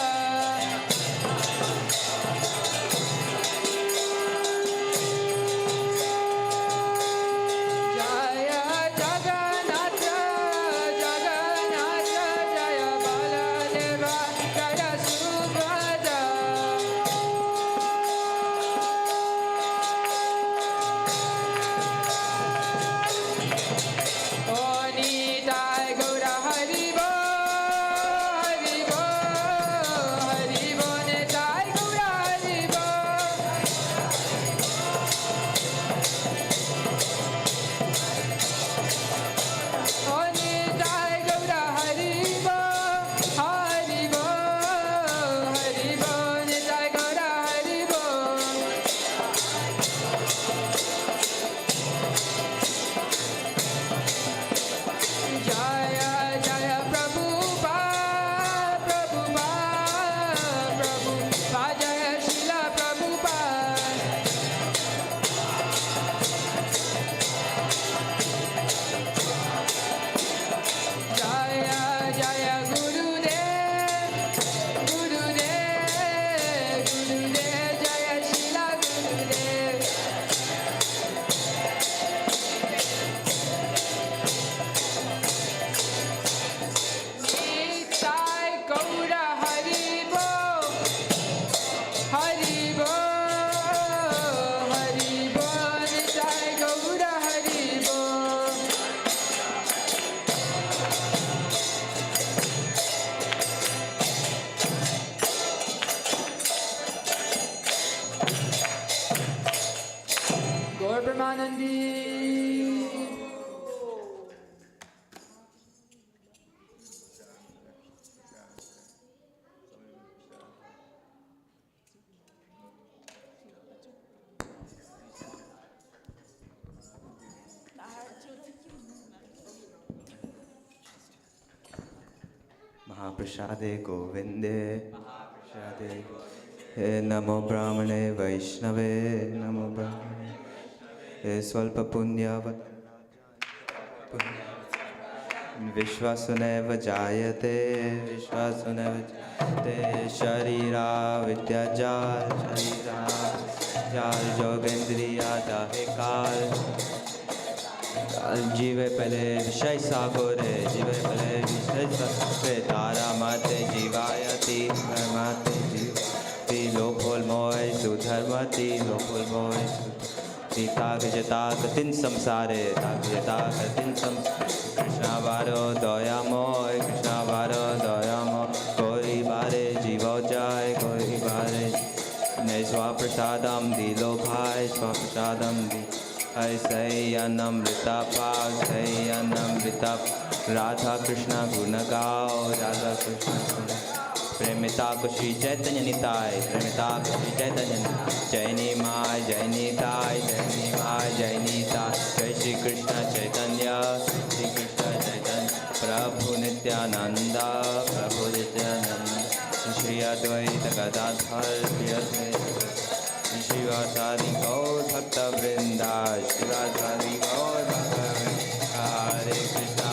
Jaya Jagannatha Jagannatha Jaya Baladeva Jaya Subhadra Nitai Gaura Haribo, Haribo, Haribo, Nitai Gaura Haribo. Nitai Gaura Haribo, Haribo, Haribo, Nitai Gaura Haribo. Jaya Jaya Prabhupada, Prabhupada, Prabhupada, Jaya Srila Prabhupada. Jaya Jaya Gurudev, Gurudev, Gurudev, Jaya Srila Gurudev. Nitai Gaura Haribo, Haribo, Haribo, Nitai Gaura Haribo. Gaur Brahmanandi. महाप्रसादे गोविंदे महाप्रसादे हे नमो ब्राह्मणे वैष्णवे नमो ब्राह्मणे हे स्वल्प पुण्यवत् विश्वासुनैव जायते विश्वासुनैव जायते शरीरा विद्याजाल शरीरा जाल जोगेंद्रिया दाहे काल जीवे पहले विषय सागोरे जीवे पहले विषय सागोरे तारा माते जीवायति धर्माते जीवति लोकोल मोय सुधर्मति लोकोल मोय ताग जताग तिन संसारे ताग जताग तिन संसारे कृष्णा बारो दयामय कृष्णा बारो दयामय कोई बारे जीवो जाए कोई बारे ने स्वाप्रसादम दिलो भाई स्वाप्रसादम दी सही अनमृता पाग सही अनमृता राधा कृष्णा गुण गाओ राधा कृष्णा प्रेमिता को श्री चैतन्य निताय प्रेमिता को श्री चैतन्य जैनी माय जैनी ताय जैनी माय जैनी ताय जय श्री कृष्ण चैतन्य प्रभु नित्यानंद श्री अद्वैत गदाधर श्री अद्वैत शिवासादि गौर भक्त वृंदा शिवासादि गौर भक्त हरे कृष्णा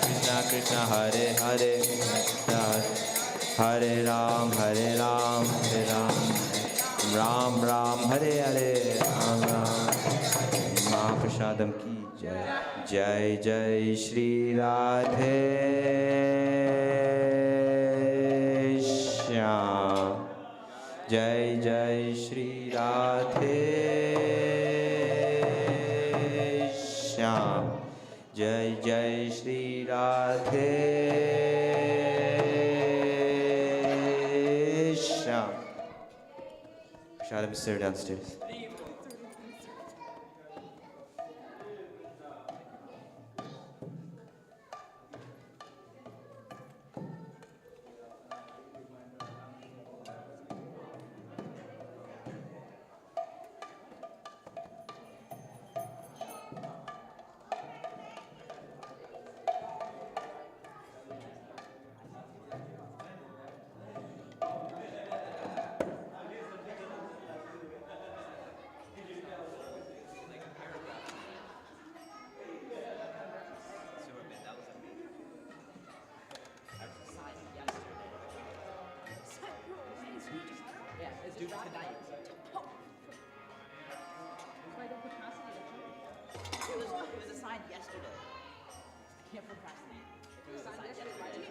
कृष्णा कृष्णा हरे हरे हरे राम राम राम हरे हरे राम राम महाप्रसादम की जय जय जय श्री राधे श्याम जय जय श्री राधे श्याम जय जय Shri Radhe Shyam Shall we sit downstairs? signed yesterday. I can't procrastinate. It was signed yesterday.